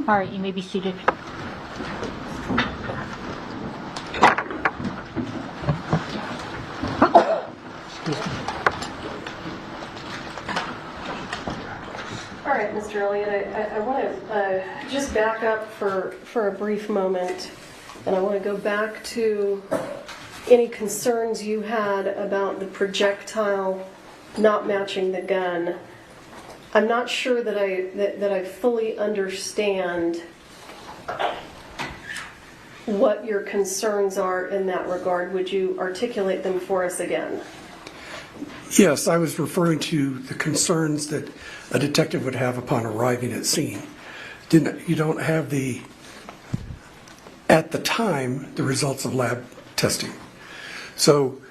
All right, you may be seated. All right, Mr. Elliott, I want to just back up for a brief moment, and I want to go back to any concerns you had about the projectile not matching the gun. I'm not sure that I fully understand what your concerns are in that regard. Would you articulate them for us again? Yes, I was referring to the concerns that a detective would have upon arriving at scene. You don't have at the time, the results of lab testing. So,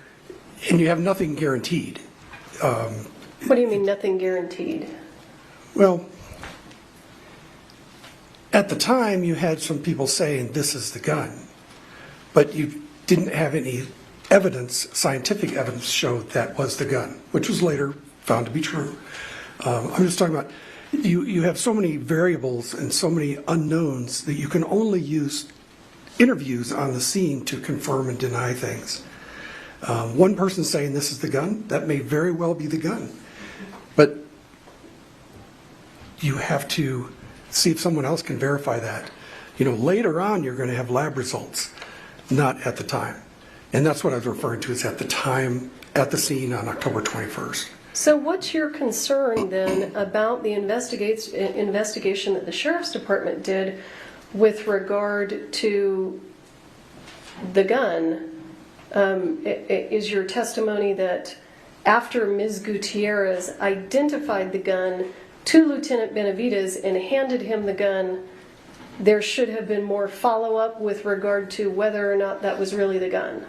and you have nothing guaranteed. What do you mean, nothing guaranteed? Well, at the time, you had some people saying this is the gun, but you didn't have any evidence, scientific evidence, show that was the gun, which was later found to be true. I'm just talking about you have so many variables and so many unknowns that you can only use interviews on the scene to confirm and deny things. One person saying this is the gun, that may very well be the gun, but you have to see if someone else can verify that. Later on you're going to have lab results, not at the time. And that's what I was referring to, is at the time, at the scene on October 21st. So what's your concern then about the investigation that the Sheriff's Department did with regard to the gun? Is your testimony that after Ms. Gutierrez identified the gun to Lieutenant Benavidez and handed him the gun, there should have been more follow-up with regard to whether or not that was really the gun?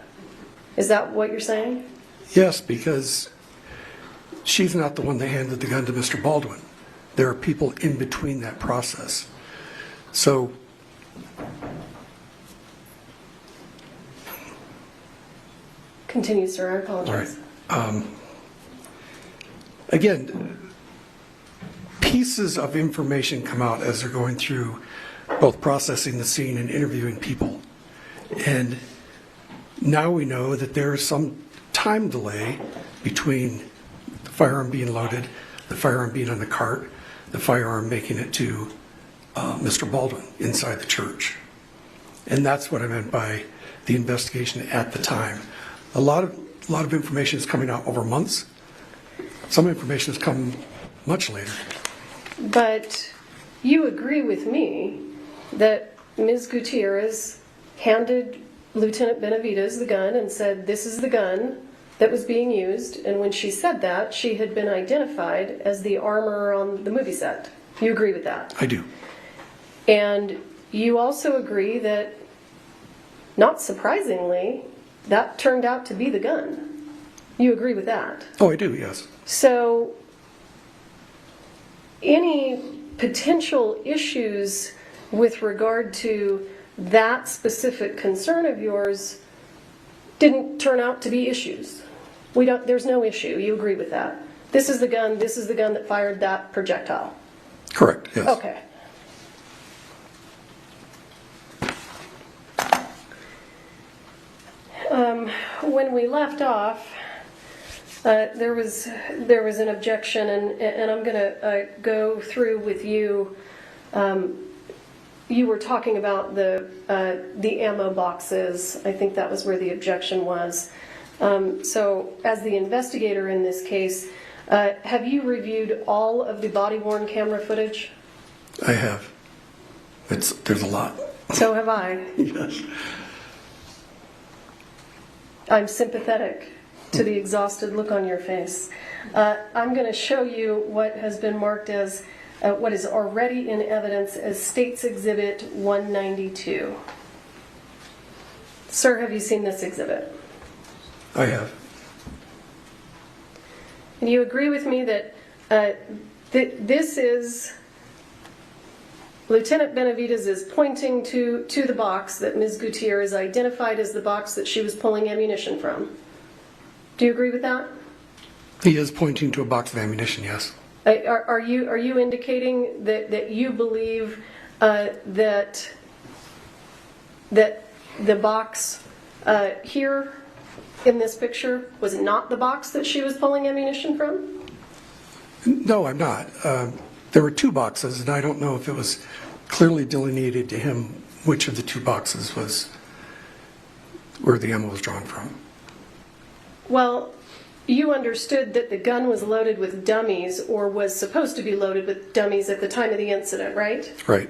Is that what you're saying? Yes, because she's not the one that handed the gun to Mr. Baldwin. There are people in between that process. So, continue, sir. I apologize. All right. Again, pieces of information come out as they're going through both processing the scene and interviewing people. And now we know that there is some time delay between the firearm being loaded, the firearm being on the cart, the firearm making it to Mr. Baldwin inside the church. And that's what I meant by the investigation at the time. A lot of information is coming out over months. Some information has come much later. But you agree with me that Ms. Gutierrez handed Lieutenant Benavidez the gun and said, this is the gun that was being used, and when she said that, she had been identified as the armorer on the movie set. You agree with that? I do. And you also agree that, not surprisingly, that turned out to be the gun. You agree with that? Oh, I do, yes. So, any potential issues with regard to that specific concern of yours didn't turn out to be issues. There's no issue. You agree with that? This is the gun that fired that projectile. Correct, yes. Okay. When we left off, there was an objection, and I'm going to go through with you. You were talking about the ammo boxes. I think that was where the objection was. So, as the investigator in this case, have you reviewed all of the body-worn camera footage? I have. There's a lot. So have I. Yes. I'm sympathetic to the exhausted look on your face. I'm going to show you what has been marked as what is already in evidence as State's Exhibit 192. Sir, have you seen this exhibit? I have. And you agree with me that this is Lieutenant Benavidez is pointing to the box that Ms. Gutierrez identified as the box that she was pulling ammunition from. Do you agree with that? He is pointing to a box of ammunition, yes. Are you indicating that you believe that the box here in this picture was not the box that she was pulling ammunition from? No, I'm not. There were two boxes, and I don't know if it was clearly delineated to him which of the two boxes was where the ammo was drawn from. Well, you understood that the gun was loaded with dummies, or was supposed to be loaded with dummies at the time of the incident, right? Right.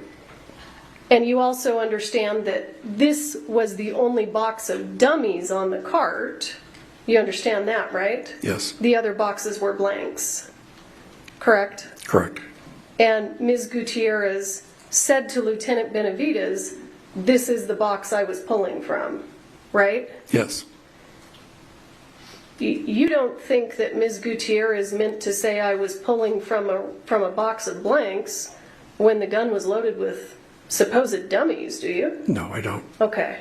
And you also understand that this was the only box of dummies on the cart. You understand that, right? Yes. The other boxes were blanks, correct? Correct. And Ms. Gutierrez said to Lieutenant Benavides, "This is the box I was pulling from," right? Yes. You don't think that Ms. Gutierrez meant to say I was pulling from a box of blanks when the gun was loaded with supposed dummies, do you? No, I don't. Okay.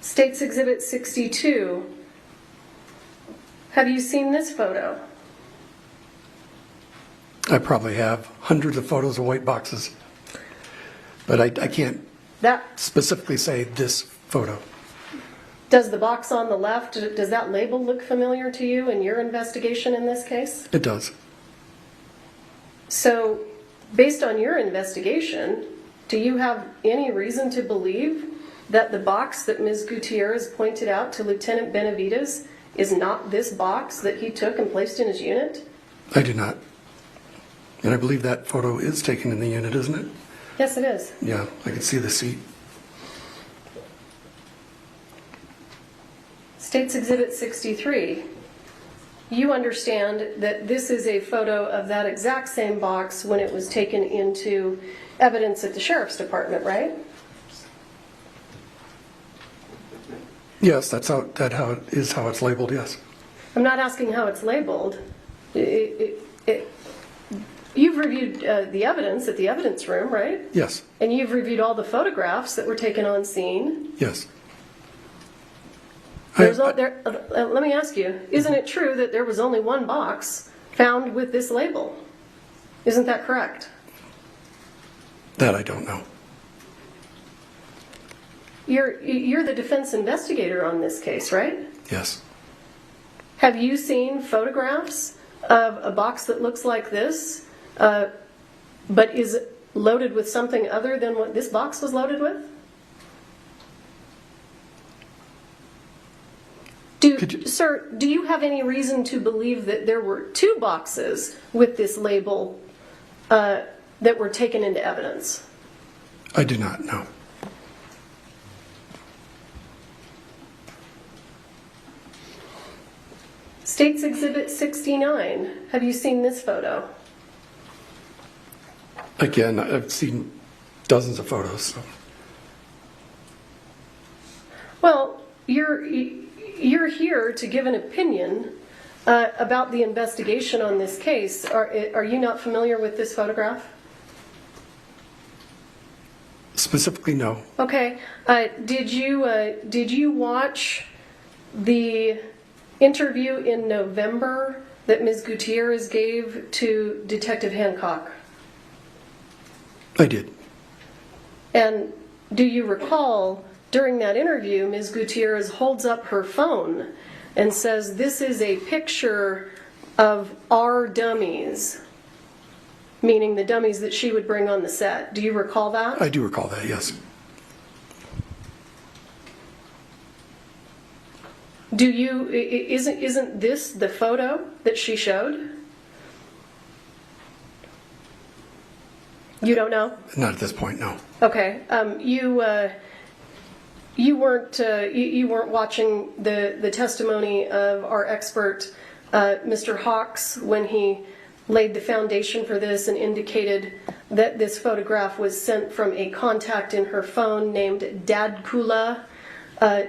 State's Exhibit 62. Have you seen this photo? I probably have hundreds of photos of white boxes, but I can't That specifically say this photo. does the box on the left, does that label look familiar to you in your investigation in this case? It does. So, based on your investigation, do you have any reason to believe that the box that Ms. Gutierrez pointed out to Lieutenant Benavides is not this box that he took and placed in his unit? I do not. And I believe that photo is taken in the unit, isn't it? Yes, it is. Yeah, I can see the seat. State's Exhibit 63. You understand that this is a photo of that exact same box when it was taken into evidence at the Sheriff's Department, right? Yes, that's how it's labeled, yes. I'm not asking how it's labeled. You've reviewed the evidence at the evidence room, right? Yes, And you've reviewed all the photographs that were taken on scene. yes. Let me ask you, isn't it true that there was only one box found with this label? Isn't that correct? That I don't know. You're the defense investigator on this case, right? Yes. Have you seen photographs of a box that looks like this, but is loaded with something other than what this box was loaded with? Sir, do you have any reason to believe that there were two boxes with this label that were taken into evidence? I do not know. State's Exhibit 69. Have you seen this photo? Again, I've seen dozens of photos. So. Well, you're here to give an opinion about the investigation on this case. Are you not familiar with this photograph? Specifically, no. Okay. Did you watch the interview in November that Ms. Gutierrez gave to Detective Hancock? I did. And do you recall during that interview, Ms. Gutierrez holds up her phone and says, "This is a picture of our dummies," meaning the dummies that she would bring on the set. Do you recall that? I do recall that, yes. Isn't this the photo that she showed? You don't know? Not at this point, no. Okay. You weren't watching the testimony of our expert, Mr. Hawks, when he laid the foundation for this and indicated that this photograph was sent from a contact in her phone named Dad Kula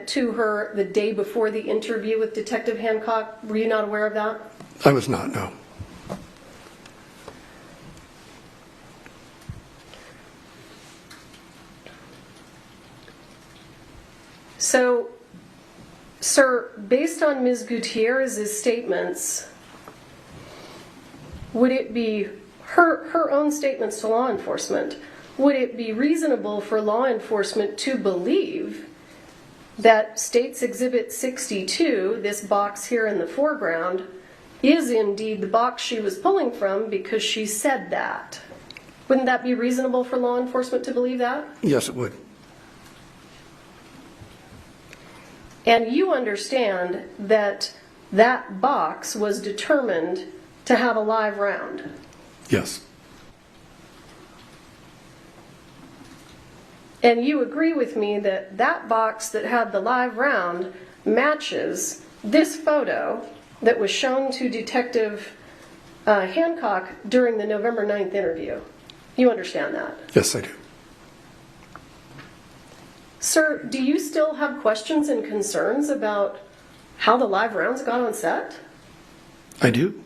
to her the day before the interview with Detective Hancock. Were you not aware of that? I was not, no. So Sir, based on Ms. Gutierrez's statements, would it be her own statements to law enforcement, would it be reasonable for law enforcement to believe that State's Exhibit 62, this box here in the foreground, is indeed the box she was pulling from because she said that? Wouldn't that be reasonable for law enforcement to believe that? Yes, it would. And you understand that that box was determined to have a live round? Yes. And you agree with me that that box that had the live round matches this photo that was shown to Detective Hancock during the November 9th interview? You understand that? Yes, I do. Sir, do you still have questions and concerns about how the live rounds got on set? I do.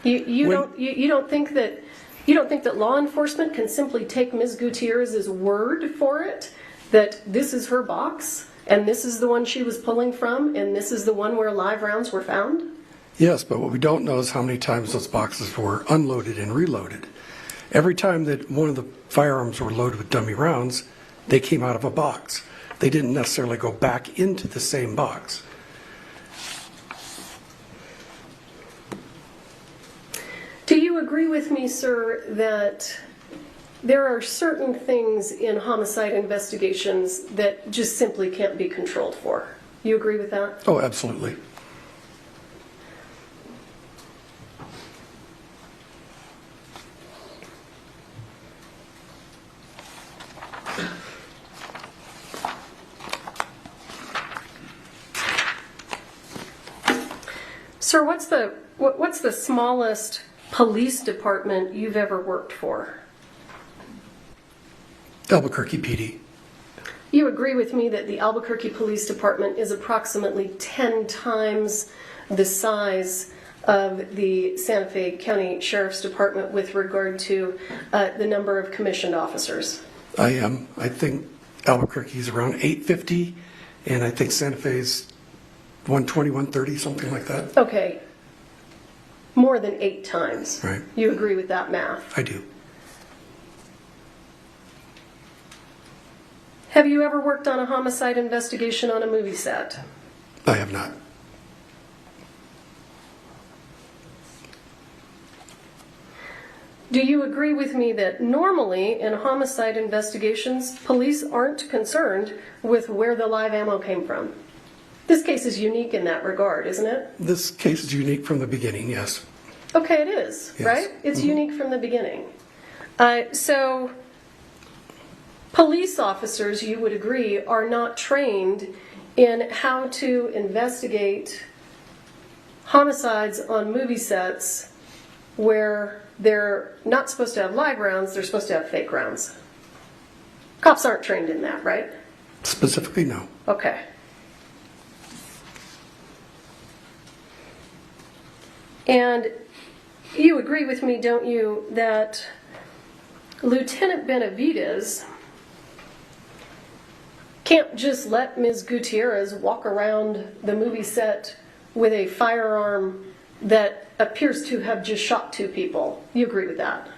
You don't think that law enforcement can simply take Ms. Gutierrez's word for it, that this is her box and this is the one she was pulling from and this is the one where live rounds were found? Yes, but what we don't know is how many times those boxes were unloaded and reloaded. Every time that one of the firearms were loaded with dummy rounds, they came out of a box. They didn't necessarily go back into the same box. Do you agree with me, sir, that there are certain things in homicide investigations that just simply can't be controlled for? You agree with that? Oh, absolutely. Sir, what's the smallest police department you've ever worked for? Albuquerque PD. You agree with me that the Albuquerque Police Department is approximately 10 times the size of the Santa Fe County Sheriff's Department with regard to the number of commissioned officers? I am. I think Albuquerque is around 850, and I think Santa Fe's 120, 130, something like that. Okay. More than 8 times. Right. You agree with that math? I do. Have you ever worked on a homicide investigation on a movie set? I have not. Do you agree with me that normally in homicide investigations, police aren't concerned with where the live ammo came from? This case is unique in that regard, isn't it? This case is unique from the beginning, yes. Okay, it is, Yes. right? It's unique from the beginning. So police officers, you would agree, are not trained in how to investigate homicides on movie sets where they're not supposed to have live rounds, they're supposed to have fake rounds. Cops aren't trained in that, right? Specifically, no. Okay. And you agree with me, don't you, that Lieutenant Benavidez can't just let Ms. Gutierrez walk around the movie set with a firearm that appears to have just shot 2 people. You agree with that?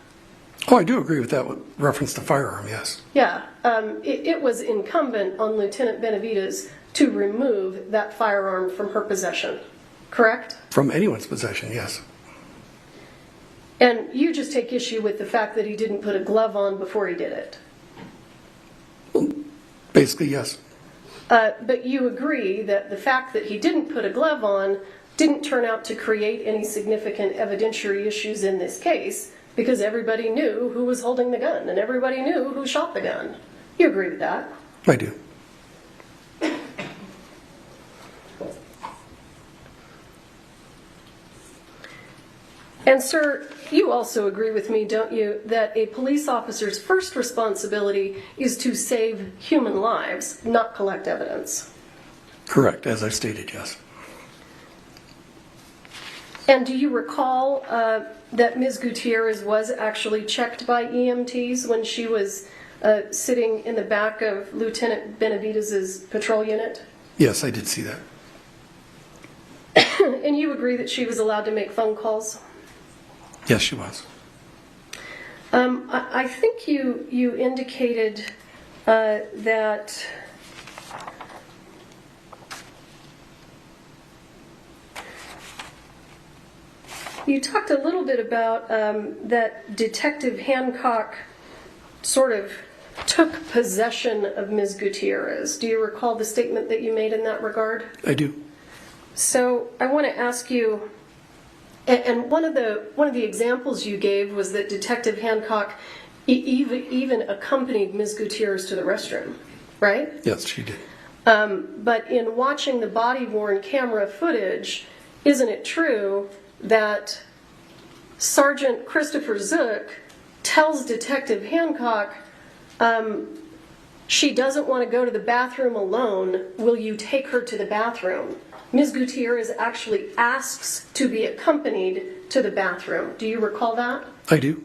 Oh, I do agree with that with reference to firearm, yes. Yeah. It was incumbent on Lieutenant Benavidez to remove that firearm from her possession, correct? From anyone's possession, yes. And you just take issue with the fact that he didn't put a glove on before he did it. Basically, yes. But you agree that the fact that he didn't put a glove on didn't turn out to create any significant evidentiary issues in this case because everybody knew who was holding the gun and everybody knew who shot the gun. You agree with that? I do. And sir, you also agree with me, don't you, that a police officer's first responsibility is to save human lives, not collect evidence? Correct, as I stated, yes. And do you recall that Ms. Gutierrez was actually checked by EMTs when she was sitting in the back of Lieutenant Benavidez's patrol unit? Yes, I did see that. And you agree that she was allowed to make phone calls? Yes, she was. I think you indicated that you talked a little bit about that Detective Hancock sort of took possession of Ms. Gutierrez. Do you recall the statement that you made in that regard? I do. So I want to ask you, and one of the examples you gave was that Detective Hancock even accompanied Ms. Gutierrez to the restroom, right? Yes, she did. But in watching the body-worn camera footage, isn't it true that Sergeant Christopher Zook tells Detective Hancock, she doesn't want to go to the bathroom alone, will you take her to the bathroom? Ms. Gutierrez actually asks to be accompanied to the bathroom. Do you recall that? I do.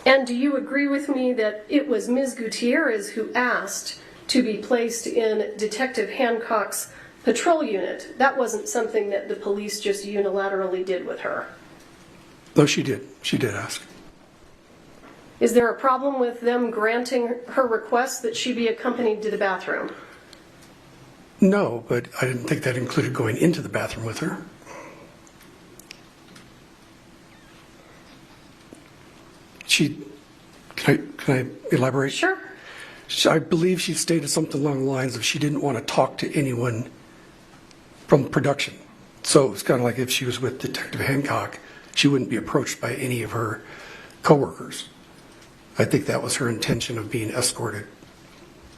And do you agree with me that it was Ms. Gutierrez who asked to be placed in Detective Hancock's patrol unit? That wasn't something that the police just unilaterally did with her. No, she did. She did ask. Is there a problem with them granting her request that she be accompanied to the bathroom? No, but I didn't think that included going into the bathroom with her. Can I elaborate? Sure. I believe she stated something along the lines of she didn't want to talk to anyone from production. So it's kind of like if she was with Detective Hancock, she wouldn't be approached by any of her coworkers. I think that was her intention of being escorted.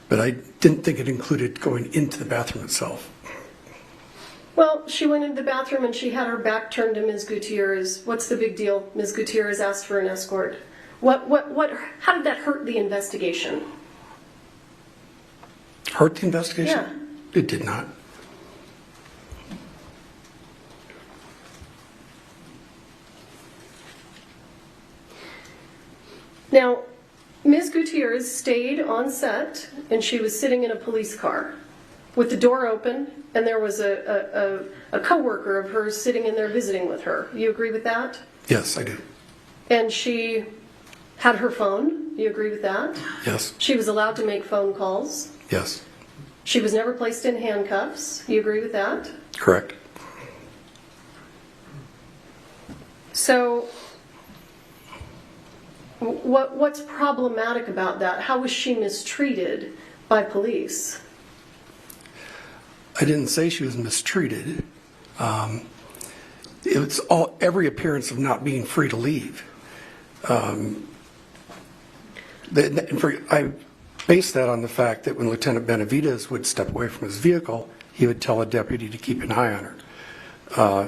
But I didn't think it included going into the bathroom itself. Well, she went into the bathroom and she had her back turned to Ms. Gutierrez. What's the big deal? Ms. Gutierrez asked for an escort. How did that hurt the investigation? Hurt the investigation? Yeah. It did not. Now, Ms. Gutierrez stayed on set and she was sitting in a police car with the door open, and there was a coworker of hers sitting in there visiting with her. You agree with that? Yes, I do. And she had her phone. You agree with that? Yes. She was allowed to make phone calls. Yes. She was never placed in handcuffs. You agree with that? Correct. So what's problematic about that? How was she mistreated by police? I didn't say she was mistreated. It was every appearance of not being free to leave. I based that on the fact that when Lieutenant Benavides would step away from his vehicle, he would tell a deputy to keep an eye on her.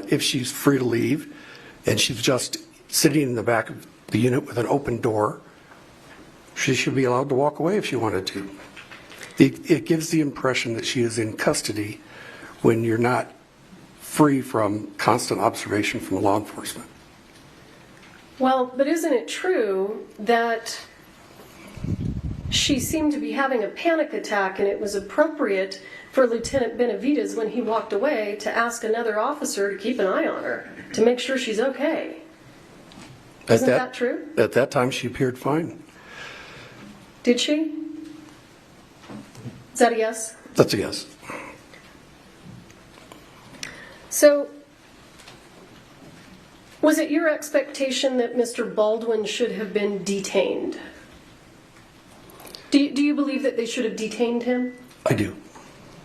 If she's free to leave and she's just sitting in the back of the unit with an open door, she should be allowed to walk away if she wanted to. It gives the impression that she is in custody when you're not free from constant observation from law enforcement. Well, but isn't it true that she seemed to be having a panic attack, and it was appropriate for Lieutenant Benavides, when he walked away, to ask another officer to keep an eye on her, to make sure she's okay? Isn't that true? At that time, she appeared fine. Did she? Is that a yes? That's a yes. So, was it your expectation that Mr. Baldwin should have been detained? Do you believe that they should have detained him? I do.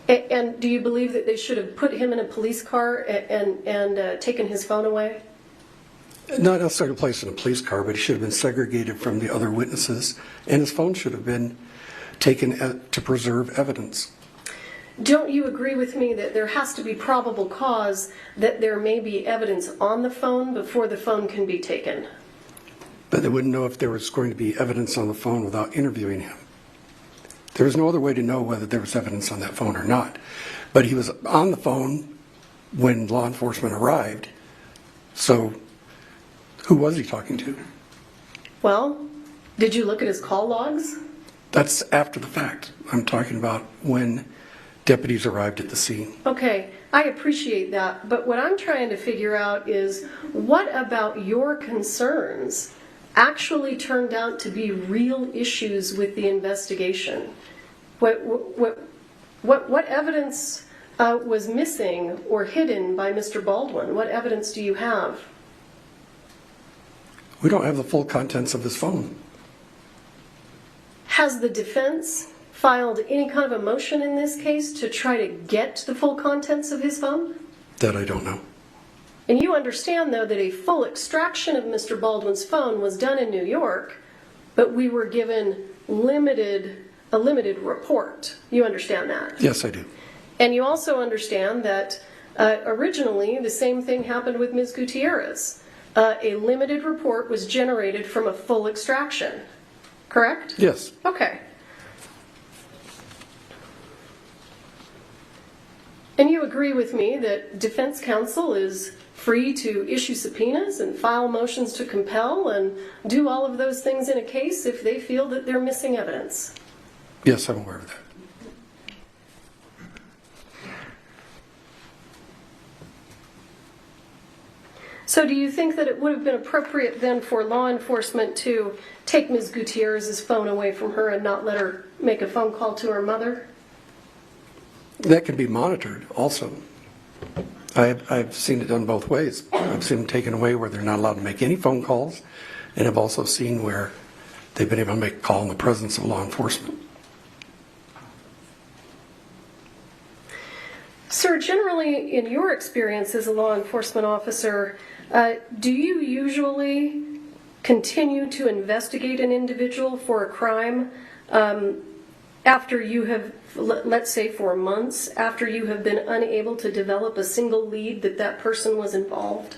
And do you believe that they should have put him in a police car and taken his phone away? Not necessarily placed in a police car, but he should have been segregated from the other witnesses, and his phone should have been taken to preserve evidence. Don't you agree with me that there has to be probable cause that there may be evidence on the phone before the phone can be taken? But they wouldn't know if there was going to be evidence on the phone without interviewing him. There was no other way to know whether there was evidence on that phone or not. But he was on the phone when law enforcement arrived. So who was he talking to? Well, Did you look at his call logs? That's after the fact. I'm talking about when deputies arrived at the scene. Okay, I appreciate that, but what I'm trying to figure out is what about your concerns actually turned out to be real issues with the investigation? What evidence was missing or hidden by Mr. Baldwin? What evidence do you have? We don't have the full contents of his phone. Has the defense filed any kind of a motion in this case to try to get the full contents of his phone? That I don't know. And you understand, though, that a full extraction of Mr. Baldwin's phone was done in New York, but we were given a limited report. You understand that? Yes, I do. And you also understand that originally the same thing happened with Ms. Gutierrez. A limited report was generated from a full extraction, correct? Yes. Okay. And you agree with me that defense counsel is free to issue subpoenas and file motions to compel and do all of those things in a case if they feel that they're missing evidence? Yes, I'm aware of that. So do you think that it would have been appropriate then for law enforcement to take Ms. Gutierrez's phone away from her and not let her make a phone call to her mother? That can be monitored also. I've seen it done both ways. I've seen them taken away where they're not allowed to make any phone calls, and I've also seen where they've been able to make a call in the presence of law enforcement. Sir, generally in your experience as a law enforcement officer, do you usually continue to investigate an individual for a crime after you have, let's say for months, after you have been unable to develop a single lead that that person was involved?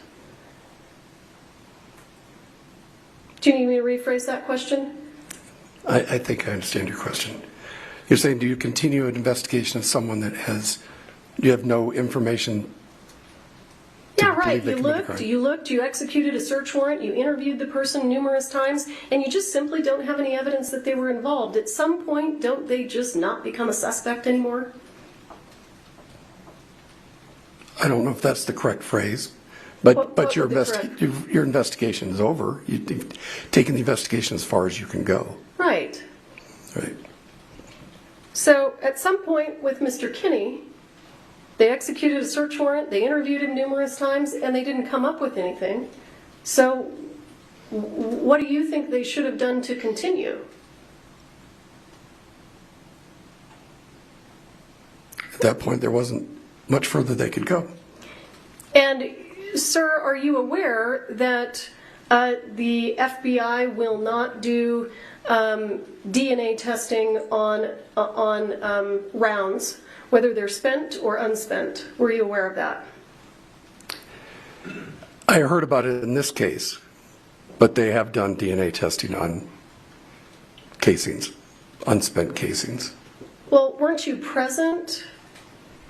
Do you need me to rephrase that question? I think I understand your question. You're saying, do you continue an investigation of someone that you have no information? Yeah, right. You looked, you executed a search warrant, you interviewed the person numerous times, and you just simply don't have any evidence that they were involved. At some point, don't they just not become a suspect anymore? I don't know if that's the correct phrase, but What your would be correct? your investigation is over. You've taken the investigation as far as you can go. Right. Right. So at some point with Mr. Kinney, they executed a search warrant, they interviewed him numerous times, and they didn't come up with anything. So what do you think they should have done to continue? At that point, there wasn't much further they could go. And, sir, are you aware that the FBI will not do DNA testing on rounds, whether they're spent or unspent? Were you aware of that? I heard about it in this case, but they have done DNA testing on casings, unspent casings. Well, weren't you present?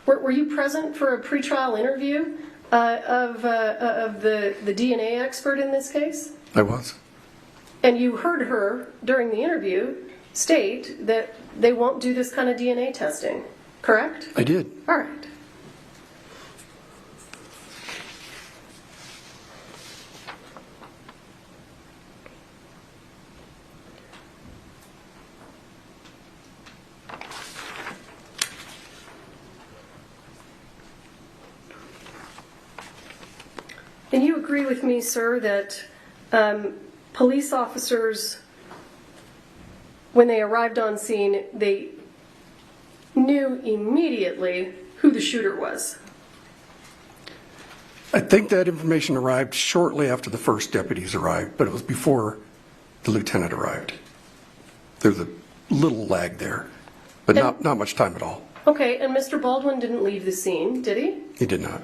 Were you present for a pretrial interview of the DNA expert in this case? I was. And you heard her, during the interview, state that they won't do this kind of DNA testing, correct? I did. All right. And you agree with me, sir, that police officers, when they arrived on scene, they knew immediately who the shooter was? I think that information arrived shortly after the first deputies arrived, but it was before the lieutenant arrived. There's a little lag there, but not much time at all. Okay, and Mr. Baldwin didn't leave the scene, did he? He did not.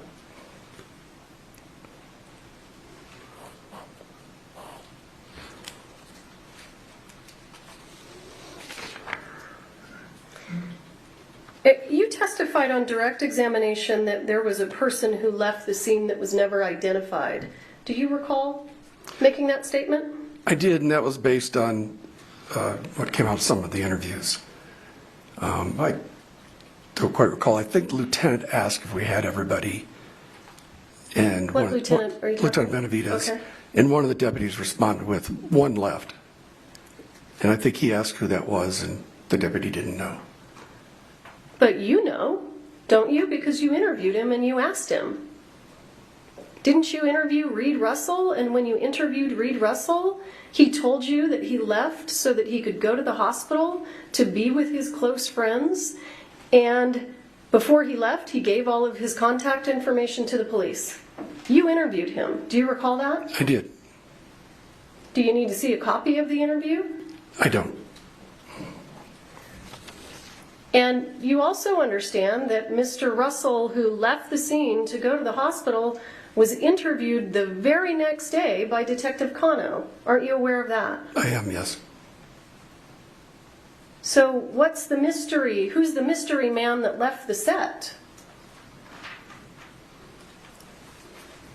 You testified on direct examination that there was a person who left the scene that was never identified. Do you recall making that statement? I did, and that was based on what came out of some of the interviews. I don't quite recall. I think the lieutenant asked if we had everybody. And What lieutenant are you talking Lieutenant about? Benavides. Okay. And one of the deputies responded with one left. And I think he asked who that was, and the deputy didn't know. But you know, don't you? Because you interviewed him and you asked him. Didn't you interview Reed Russell? And when you interviewed Reed Russell, he told you that he left so that he could go to the hospital to be with his close friends. And before he left, he gave all of his contact information to the police. You interviewed him. Do you recall that? I did. Do you need to see a copy of the interview? I don't. And you also understand that Mr. Russell, who left the scene to go to the hospital, was interviewed the very next day by Detective Cano. Aren't you aware of that? I am, yes. So what's the mystery? Who's the mystery man that left the set?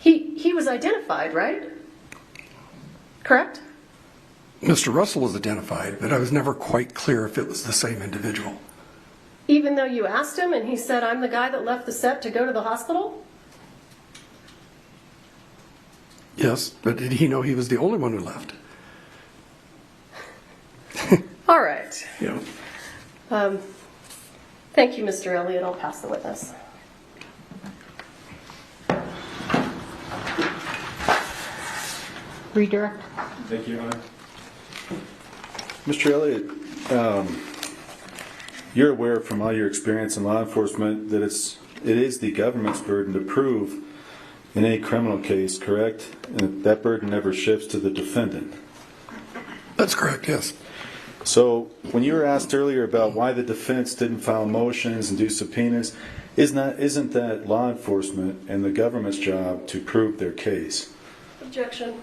He was identified, right? Correct? Mr. Russell was identified, but I was never quite clear if it was the same individual. Even though you asked him and he said, I'm the guy that left the set to go to the hospital? Yes, but did he know he was the only one who left? All right. Yeah. Thank you, Mr. Elliott. I'll pass the witness. Redirect. Thank you, Your Honor. Mr. Elliott, you're aware from all your experience in law enforcement that it is the government's burden to prove in any criminal case, correct? And that burden never shifts to the defendant. That's correct, yes. So when you were asked earlier about why the defense didn't file motions and do subpoenas, isn't that law enforcement and the government's job to prove their case? Objection.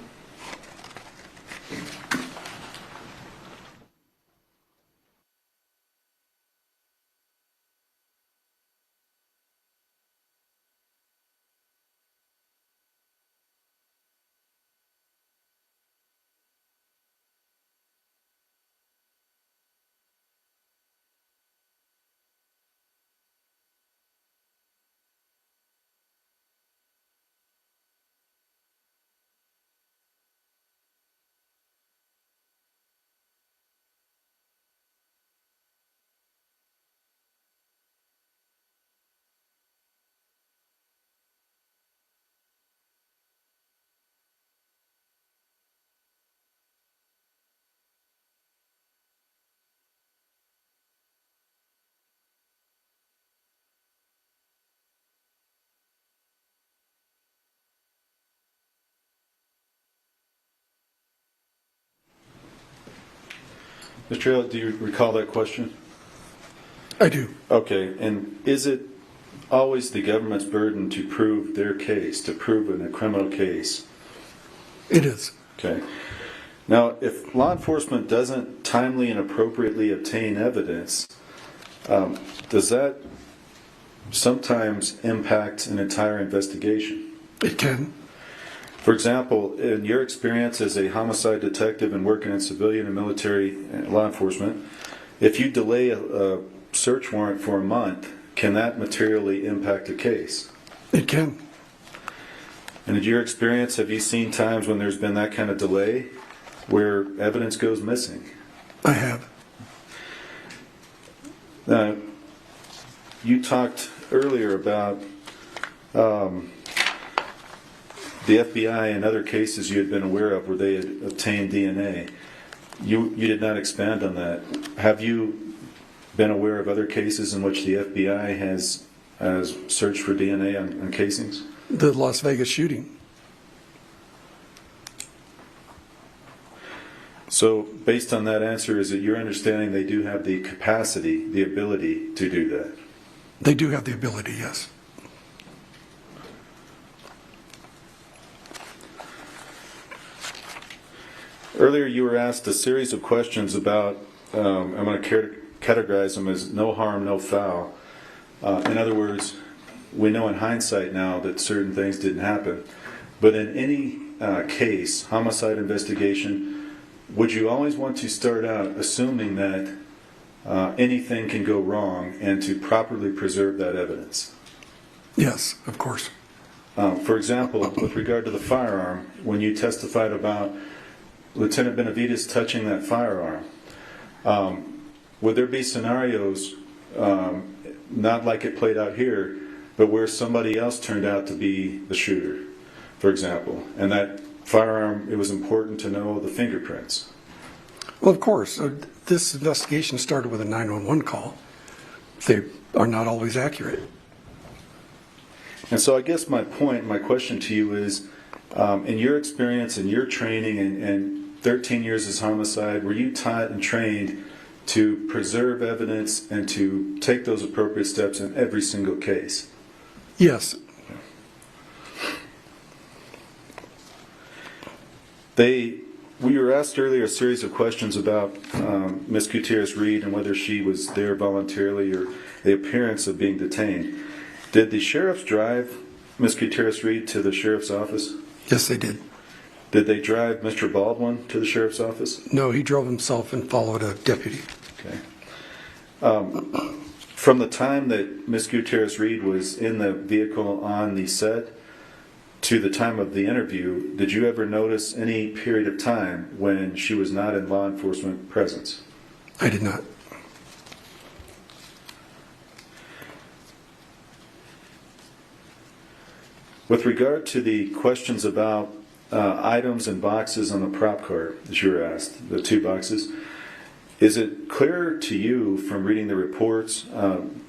Mr. Elliott, do you recall that question? I do. Okay, and is it always the government's burden to prove their case, to prove in a criminal case? It is. Okay. Now, if law enforcement doesn't timely and appropriately obtain evidence, does that sometimes impact an entire investigation? It can. For example, in your experience as a homicide detective and working in civilian and military law enforcement, if you delay a search warrant for a month, can that materially impact a case? It can. And in your experience, have you seen times when there's been that kind of delay where evidence goes missing? I have. You talked earlier about the FBI and other cases you had been aware of where they had obtained DNA. You did not expand on that. Have you been aware of other cases in which the FBI has searched for DNA on casings? The Las Vegas shooting. So based on that answer, is it your understanding they do have the capacity, the ability to do that? They do have the ability, yes. Earlier you were asked a series of questions about, I'm going to categorize them as no harm, no foul. In other words, we know in hindsight now that certain things didn't happen. But in any case, homicide investigation, would you always want to start out assuming that anything can go wrong and to properly preserve that evidence? Yes, of course. For example, with regard to the firearm, when you testified about Lieutenant Benavides touching that firearm, would there be scenarios, not like it played out here, but where somebody else turned out to be the shooter, for example, and that firearm, it was important to know the fingerprints? Well, of course. This investigation started with a 911 call. They are not always accurate. And so I guess my question to you is, in your experience and your training and 13 years as homicide, were you taught and trained to preserve evidence and to take those appropriate steps in every single case? Yes. We were asked earlier a series of questions about Ms. Gutierrez Reed and whether she was there voluntarily or the appearance of being detained. Did the sheriffs drive Ms. Gutierrez Reed to the sheriff's office? Yes, they did. Did they drive Mr. Baldwin to the sheriff's office? No, he drove himself and followed a deputy. Okay. From the time that Ms. Gutierrez Reed was in the vehicle on the set to the time of the interview, did you ever notice any period of time when she was not in law enforcement presence? I did not. With regard to the questions about items and boxes on the prop cart that you were asked, the 2 boxes, is it clear to you from reading the reports,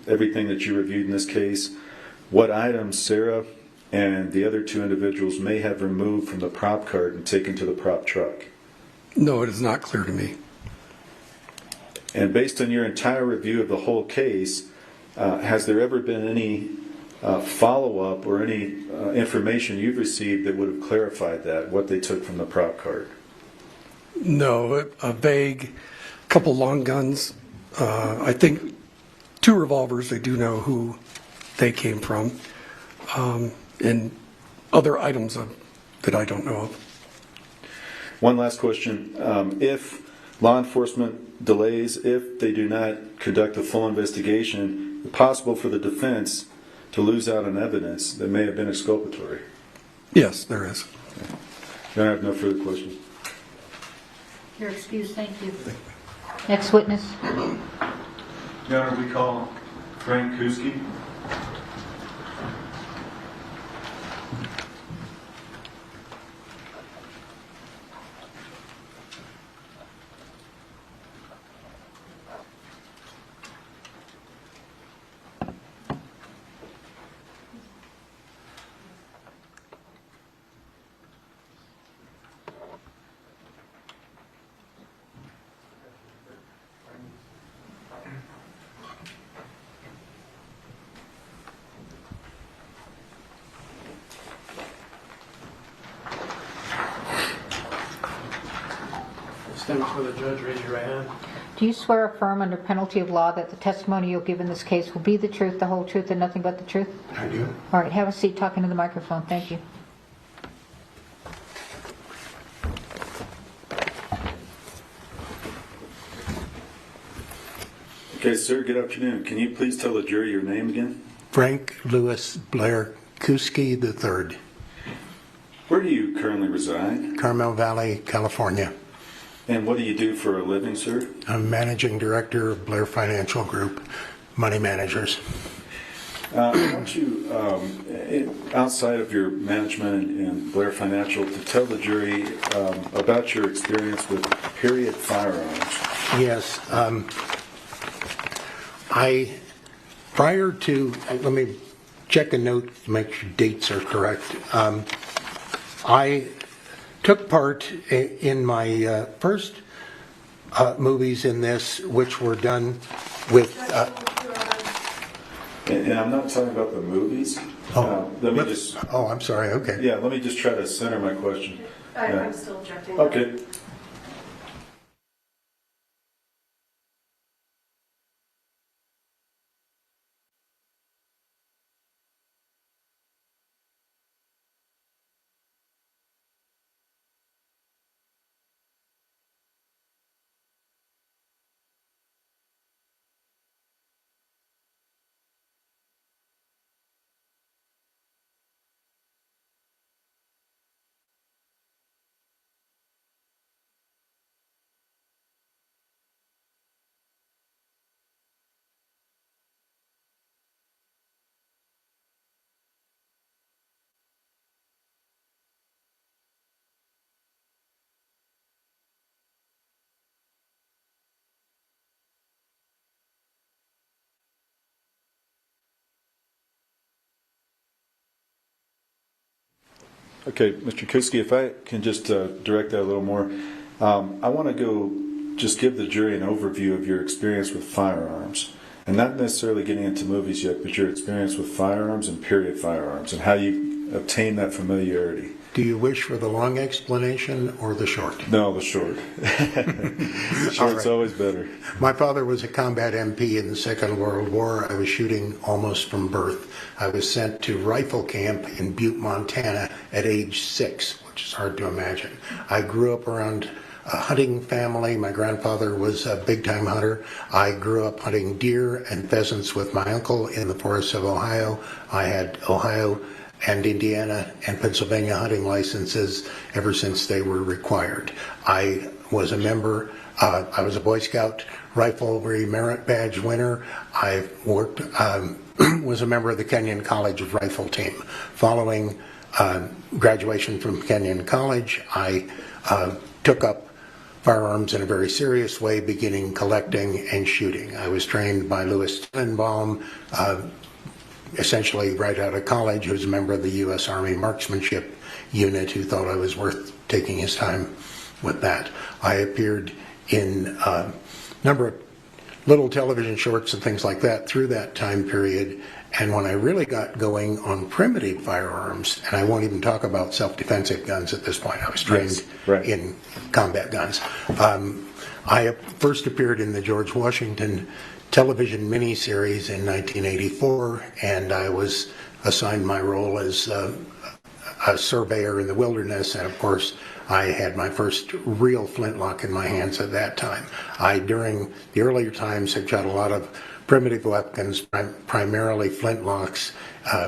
everything that you reviewed in this case, what items Sarah and the other 2 individuals may have removed from the prop cart and taken to the prop truck? No, it is not clear to me. And based on your entire review of the whole case, has there ever been any follow-up or any information you've received that would have clarified that, what they took from the prop cart? No, a vague, couple long guns. I think 2 revolvers, they do know who they came from. And other items that I don't know of. One last question. If law enforcement delays, if they do not conduct a full investigation, it's possible for the defense to lose out on evidence that may have been exculpatory? Yes, there is. I have no further questions. You're excused, thank you. Next witness. Your Honor, we call Frank Kuski. Stand before the judge, raise your right hand. Do you swear or affirm under penalty of law that the testimony you'll give in this case will be the truth, the whole truth, and nothing but the truth? I do. All right, have a seat talking to the microphone. Thank you. Okay, sir, good afternoon. Can you please tell the jury your name again? Frank Lewis Blair Kuski III, Where do you currently reside? Carmel Valley, California. And what do you do for a living, sir? I'm managing director of Blair Financial Group, Money Managers. I want you, outside of your management and Blair Financial, to tell the jury about your experience with period firearms. Yes, let me check a note to make sure dates are correct. I took part in my first movies in this, which were done with... And I'm not talking about the movies. I'm sorry, okay. Yeah, let me just try to center my question. I'm still objecting. Okay. Okay, Mr. Kuski, if I can just direct that a little more, I want to go just give the jury an overview of your experience with firearms, and not necessarily getting into movies yet, but your experience with firearms and period firearms, and how you obtain that familiarity. Do you wish for the long explanation or the short? No, the short. Short's always better. My father was a combat MP in the Second World War. I was shooting almost from birth. I was sent to rifle camp in Butte, Montana at age 6, which is hard to imagine. I grew up around a hunting family. My grandfather was a big-time hunter. I grew up hunting deer and pheasants with my uncle in the forests of Ohio. I had Ohio and Indiana and Pennsylvania hunting licenses ever since they were required. I was a member, I was a Boy Scout Riflery Merit Badge winner. I worked, was a member of the Kenyon College Rifle Team. Following graduation from Kenyon College, I took up firearms in a very serious way, beginning collecting and shooting. I was trained by Louis Tenenbaum, essentially right out of college, who was a member of the U.S. Army Marksmanship Unit, who thought I was worth taking his time with that. I appeared in a number of little television shorts and things like that through that time period. And when I really got going on primitive firearms, and I won't even talk about self-defensive guns at this point, I was trained in combat guns. I first appeared in the George Washington television miniseries in 1984, and I was assigned my role as a surveyor in the wilderness, and of course I had my first real flintlock in my hands at that time. I, during the earlier times, had shot a lot of primitive weapons, primarily flintlocks.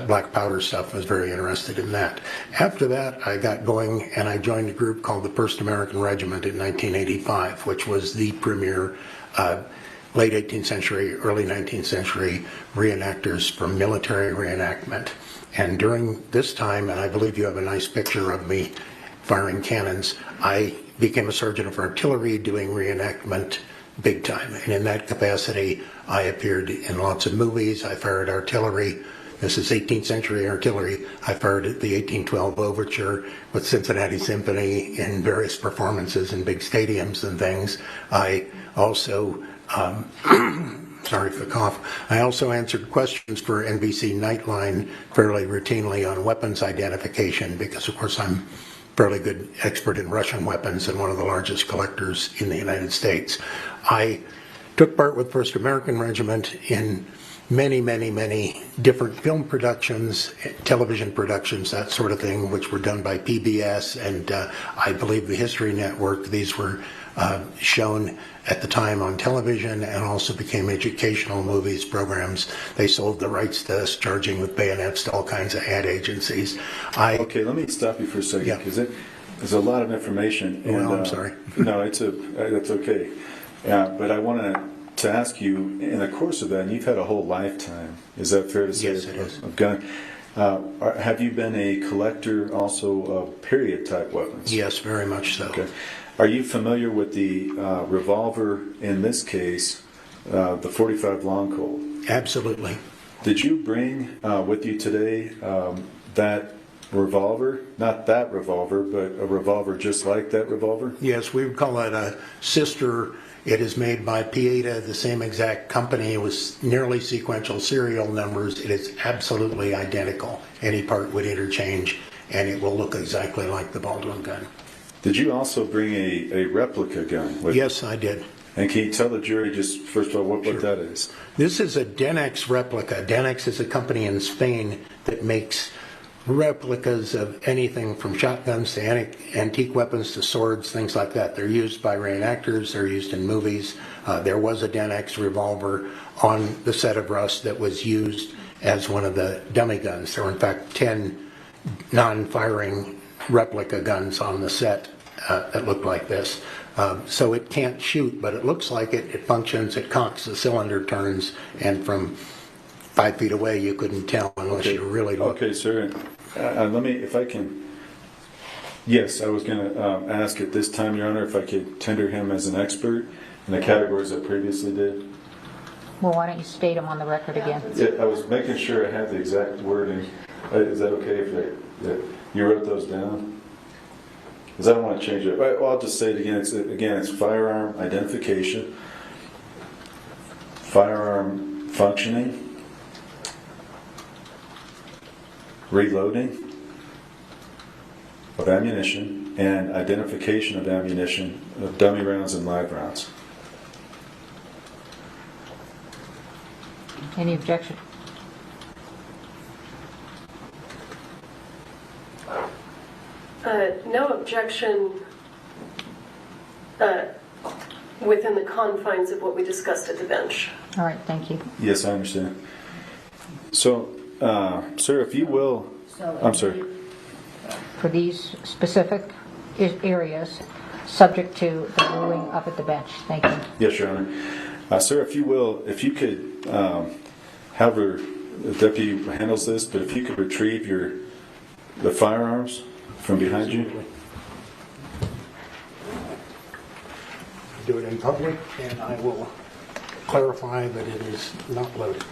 Black powder stuff, was very interested in that. After that, I got going and I joined a group called the 1st American Regiment in 1985, which was the premier late 18th century, early 19th century reenactors for military reenactment. And during this time, and I believe you have a nice picture of me firing cannons, I became a sergeant of artillery doing reenactment big time. And in that capacity, I appeared in lots of movies. I fired artillery. This is 18th century artillery. I fired at the 1812 Overture with Cincinnati Symphony in various performances in big stadiums and things. I also sorry for the cough. I also answered questions for NBC Nightline fairly routinely on weapons identification because, of course, I'm fairly good expert in Russian weapons and one of the largest collectors in the United States. I took part with 1st American Regiment in many, many, many different film productions, television productions, that sort of thing, which were done by PBS and I believe the History Network. These were shown at the time on television and also became educational movies, programs. They sold the rights to us, charging with bayonets to all kinds of ad agencies. Okay, let me stop you for a second, because there's a lot of information. And, well, I'm sorry. No, that's okay. But I want to ask you, in the course of that, and you've had a whole lifetime, is that fair to say? Yes, it is. Of gun. Have you been a collector also of period type weapons? Yes, very much so. Okay. Are you familiar with the revolver in this case, the 45 long Colt? Absolutely. Did you bring with you today that revolver? Not that revolver, but a revolver just like that revolver? Yes, we would call it a sister. It is made by Pieta, the same exact company, with nearly sequential serial numbers. It is absolutely identical. Any part would interchange, and it will look exactly like the Baldwin gun. Did you also bring a replica gun with you? Yes, I did. And can you tell the jury just, first of all, what that is? This is a Denex replica. Denex is a company in Spain that makes replicas of anything from shotguns to antique weapons to swords, things like that. They're used by reenactors, they're used in movies. There was a Denex revolver on the set of Rust that was used as one of the dummy guns. There were in fact 10 non-firing replica guns on the set that looked like this. So it can't shoot, but it looks like it. It functions, it cocks, the cylinder turns, and from 5 feet away you couldn't tell unless you really looked. Okay, sir. Let me, if I can, yes, I was going to ask at this time, Your Honor, if I could tender him as an expert in the categories I previously did. Well, why don't you state them on the record again? Yeah, I was making sure I had the exact wording. Is that okay if You wrote those down? Because I don't want to change it. Well, I'll just say it again. It's firearm identification, firearm functioning, reloading of ammunition, and identification of ammunition, of dummy rounds and live rounds. Any objection? No objection within the confines of what we discussed at the bench. All right, thank you. Yes, I understand. So, sir, if you will, I'm sorry. For these specific areas, subject to the ruling up at the bench. Thank you. Yes, Your Honor. Sir, if you will, if you could, however the deputy handles this, but if you could retrieve the firearms from behind you. Do it in public, and I will clarify that it is not loaded.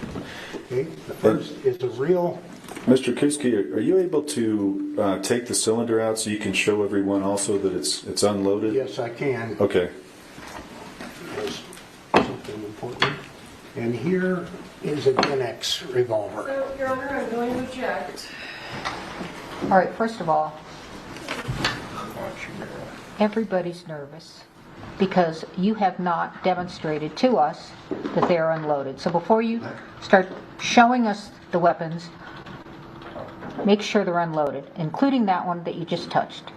Okay, the first is the real. Mr. Kuski, are you able to take the cylinder out so you can show everyone also that it's unloaded? Yes, I can. Okay. There's something important. And here is a Gen X revolver. So, Your Honor, I'm going to object. All right, first of all, everybody's nervous because you have not demonstrated to us that they are unloaded. So before you start showing us the weapons, make sure they're unloaded, including that one that you just touched.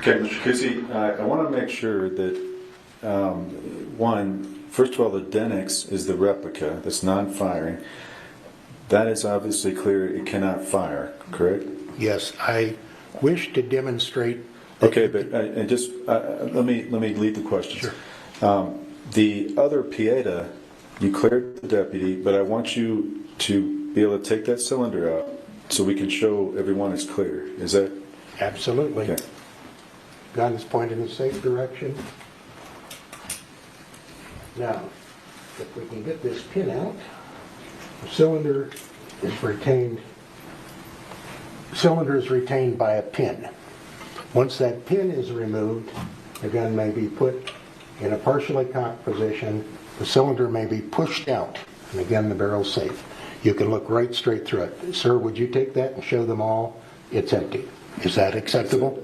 Okay, Mr. Kusi, I want to make sure that, first of all, the Denix is the replica that's non-firing. That is obviously clear, it cannot fire, correct? Yes, I wish to demonstrate. that- Okay, but, and just, let me lead the questions. The other Pieta, you cleared the deputy, but I want you to be able to take that cylinder out so we can show everyone it's clear. Is that, Absolutely. okay? Gun is pointed in a safe direction. Now, if we can get this pin out, the cylinder is retained by a pin. Once that pin is removed, the gun may be put in a partially cocked position, the cylinder may be pushed out, and again the barrel's safe. You can look right straight through it. Sir, would you take that and show them all? It's empty. Is that acceptable?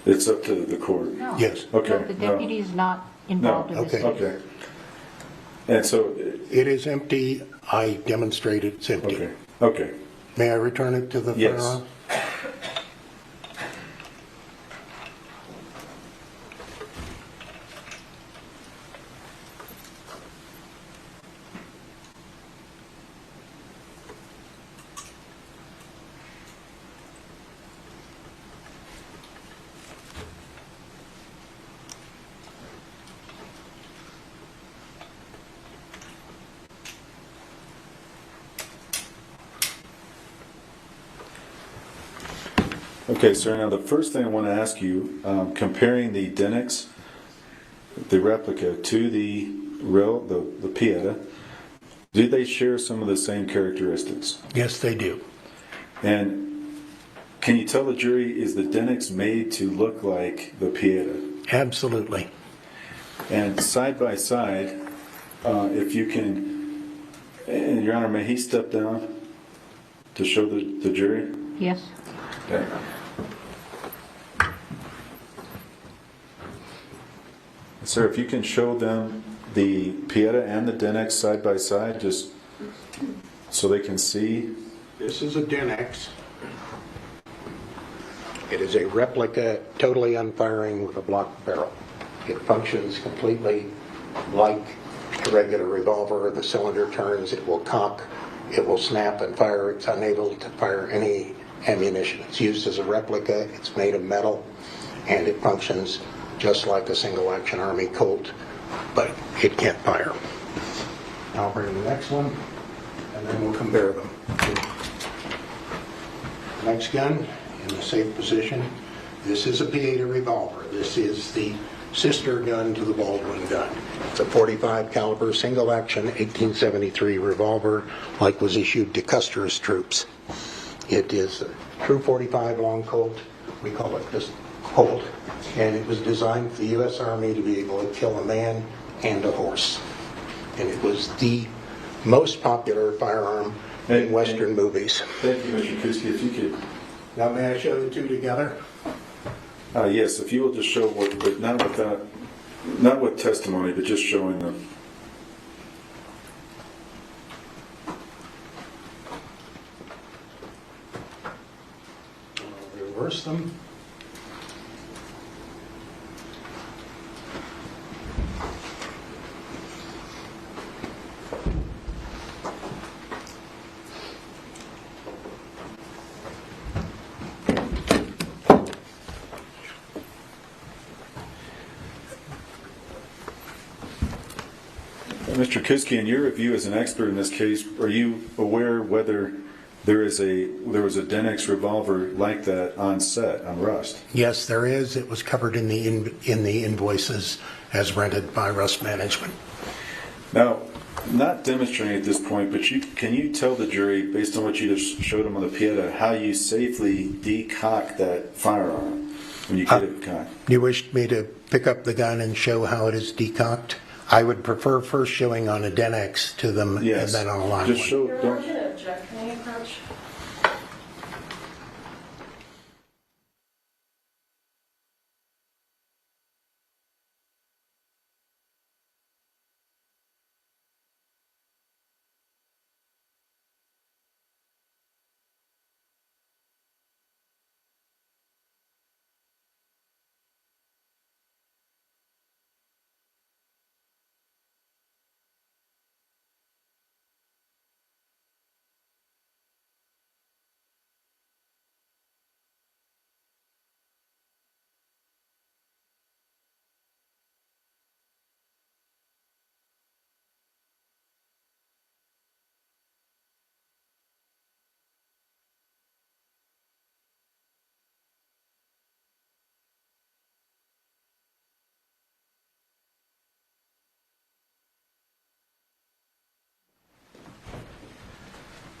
It's up to the court. No. Yes. Okay, No, the no. deputy is not involved in this okay. case. Okay. And so, It is empty. I demonstrated it's empty. okay, okay. May I return it to the Yes. firearm? Okay, sir, now the first thing I want to ask you, comparing the Denix, the replica, to the Pieta, do they share some of the same characteristics? Yes, they do. And can you tell the jury, is the Denix made to look like the Pieta? Absolutely. And side by side, if you can, and Your Honor, may he step down to show the jury? Yes? Okay. Sir, if you can show them the Pieta and the Denix side by side, just so they can see. This is a Denix. It is a replica, totally unfiring with a block barrel. It functions completely like a regular revolver. The cylinder turns, it will cock, it will snap and fire. It's unable to fire any ammunition. It's used as a replica, it's made of metal, and it functions just like a single action Army Colt, but it can't fire. I'll bring the next one, and then we'll compare them. Next gun, in the safe position. This is a Pieta revolver. This is the sister gun to the Baldwin gun. It's a .45 caliber single action 1873 revolver, like was issued to Custer's troops. It is a true .45 long Colt. We call it just Colt. And it was designed for the U.S. Army to be able to kill a man and a horse. And it was the most popular firearm in Western movies. Thank you, Mr. Kuski. If you could. Now may I show the two together? Yes, if you will just show what, but not with testimony, but just showing them. I'll reverse them. Mr. Kuski, in your review as an expert in this case, are you aware whether there was a Denix revolver like that on set on Rust? Yes, there is. It was covered in the invoices as rented by Rust Management. Now, not demonstrating at this point, but can you tell the jury, based on what you just showed them on the Pieta, how you safely decock that firearm when you get it cocked? You wished me to pick up the gun and show how it is decocked? I would prefer first showing on a Denix to them Yes. and then on a live Just one. show. Your Don't, Honor, object, can I approach?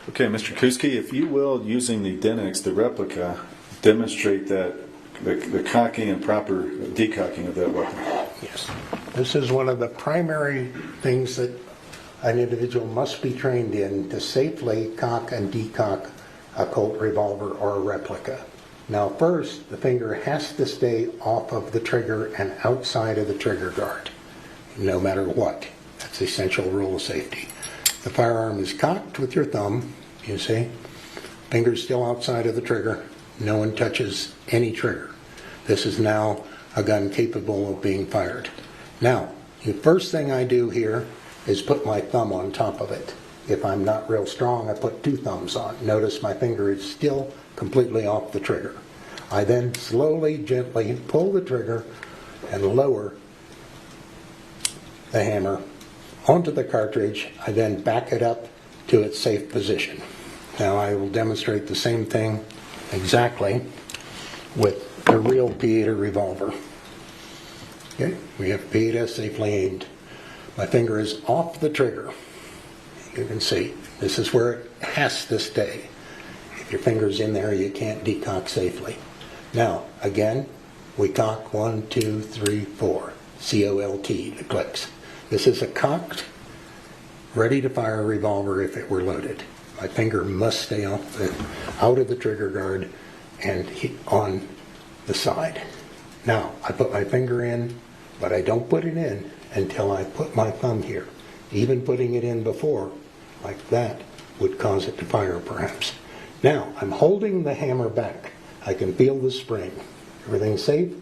Okay, Mr. Kuski, if you will, using the Denix, the replica, demonstrate that the cocking and proper decocking of that weapon. Yes. This is one of the primary things that an individual must be trained in to safely cock and decock a Colt revolver or a replica. Now first, the finger has to stay off of the trigger and outside of the trigger guard, no matter what. That's the essential rule of safety. The firearm is cocked with your thumb, you see. Finger's still outside of the trigger. No one touches any trigger. This is now a gun capable of being fired. Now, the first thing I do here is put my thumb on top of it. If I'm not real strong, I put two thumbs on. Notice my finger is still completely off the trigger. I then slowly, gently pull the trigger and lower the hammer onto the cartridge. I then back it up to its safe position. Now I will demonstrate the same thing exactly with a real P8 revolver. Okay, we have P8 safely aimed. My finger is off the trigger. You can see this is where it has to stay. If your finger's in there, you can't decock safely. Now, again, we cock 1, 2, 3, 4. C-O-L-T, the clicks. This is a cocked, ready to fire revolver if it were loaded. My finger must stay out of the trigger guard and on the side. Now, I put my finger in, but I don't put it in until I put my thumb here. Even putting it in before, like that, would cause it to fire perhaps. Now, I'm holding the hammer back. I can feel the spring. Everything's safe.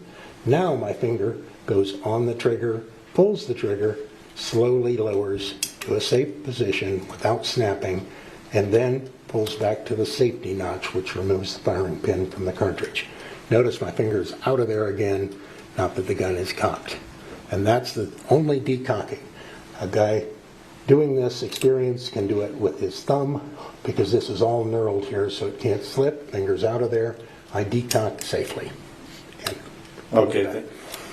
Now my finger goes on the trigger, pulls the trigger, slowly lowers to a safe position without snapping, and then pulls back to the safety notch, which removes the firing pin from the cartridge. Notice my finger's out of there again, not that the gun is cocked. And that's the only decocking. A guy doing this experience can do it with his thumb, because this is all knurled here, so it can't slip. Finger's out of there. I decock safely. Okay,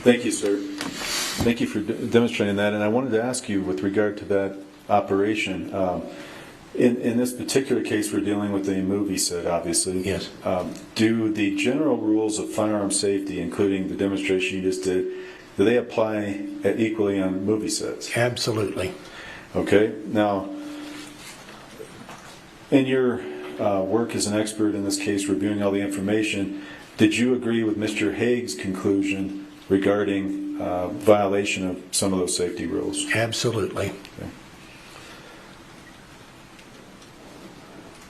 thank you, sir. Thank you for demonstrating that. And I wanted to ask you, with regard to that operation, in this particular case, we're dealing with a movie set, obviously. Yes. Do the general rules of firearm safety, including the demonstration you just did, do they apply equally on movie sets? Absolutely. Okay. Now, in your work as an expert in this case, reviewing all the information, did you agree with Mr. Haig's conclusion regarding violation of some of those safety rules? Absolutely. Okay.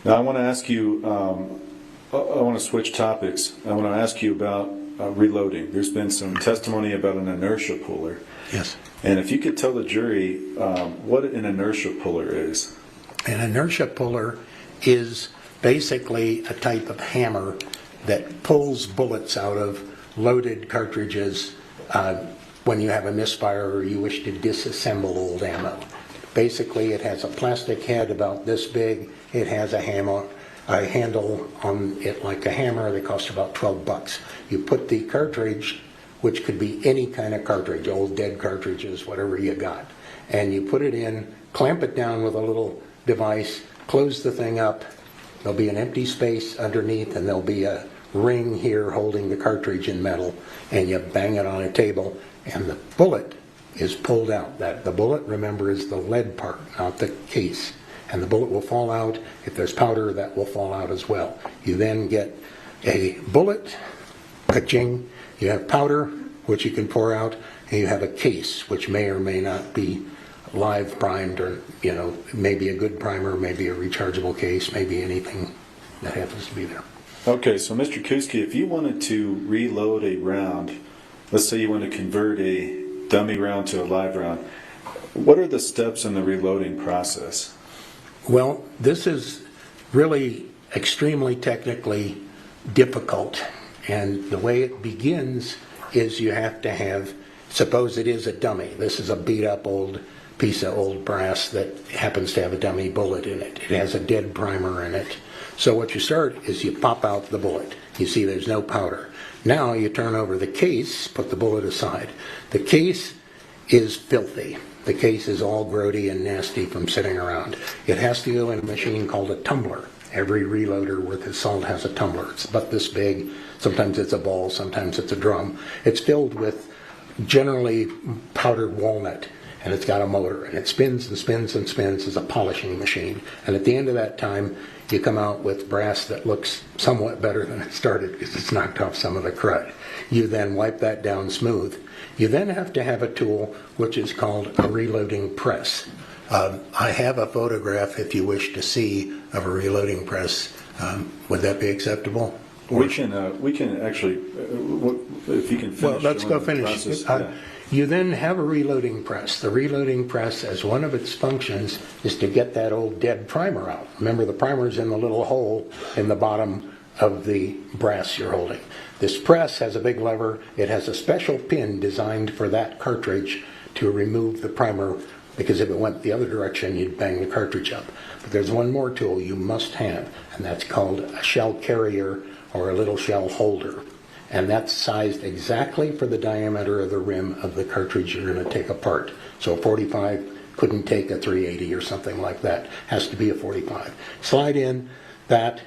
Now I want to ask you, I want to switch topics. I want to ask you about reloading. There's been some testimony about an inertia puller. Yes. And if you could tell the jury what an inertia puller is. An inertia puller is basically a type of hammer that pulls bullets out of loaded cartridges when you have a misfire or you wish to disassemble old ammo. Basically, it has a plastic head about this big. It has a handle on it like a hammer that costs about $12. You put the cartridge, which could be any kind of cartridge, old dead cartridges, whatever you got, and you put it in, clamp it down with a little device, close the thing up. There'll be an empty space underneath, and there'll be a ring here holding the cartridge in metal, and you bang it on a table, and the bullet is pulled out. The bullet, remember, is the lead part, not the case. And the bullet will fall out. If there's powder, that will fall out as well. You then get a bullet, ka-ching. You have powder, which you can pour out, and you have a case, which may or may not be live primed, or maybe a good primer, maybe a rechargeable case, maybe anything that happens to be there. Okay, so Mr. Kuski, if you wanted to reload a round, let's say you want to convert a dummy round to a live round, what are the steps in the reloading process? Well, this is really extremely technically difficult, and the way it begins is you have to have, suppose it is a dummy. This is a beat up old piece of old brass that happens to have a dummy bullet in it. It has a dead primer in it. So what you start is you pop out the bullet. You see there's no powder. Now you turn over the case, put the bullet aside. The case is filthy. The case is all grody and nasty from sitting around. It has to go in a machine called a tumbler. Every reloader worth his salt has a tumbler. It's about this big. Sometimes it's a ball, sometimes it's a drum. It's filled with generally powdered walnut, and it's got a motor, and it spins and spins and spins as a polishing machine. And at the end of that time, you come out with brass that looks somewhat better than it started because it's knocked off some of the crud. You then wipe that down smooth. You then have to have a tool which is called a reloading press. I have a photograph, if you wish to see, of a reloading press. Would that be acceptable? We can actually, if you can finish. Well, let's go the finish. process, yeah. You then have a reloading press. The reloading press, as one of its functions, is to get that old dead primer out. Remember, the primer's in the little hole in the bottom of the brass you're holding. This press has a big lever. It has a special pin designed for that cartridge to remove the primer, because if it went the other direction, you'd bang the cartridge up. But there's one more tool you must have, and that's called a shell carrier or a little shell holder. And that's sized exactly for the diameter of the rim of the cartridge you're going to take apart. So a 45 couldn't take a 380 or something like that. Has to be a 45. Slide in that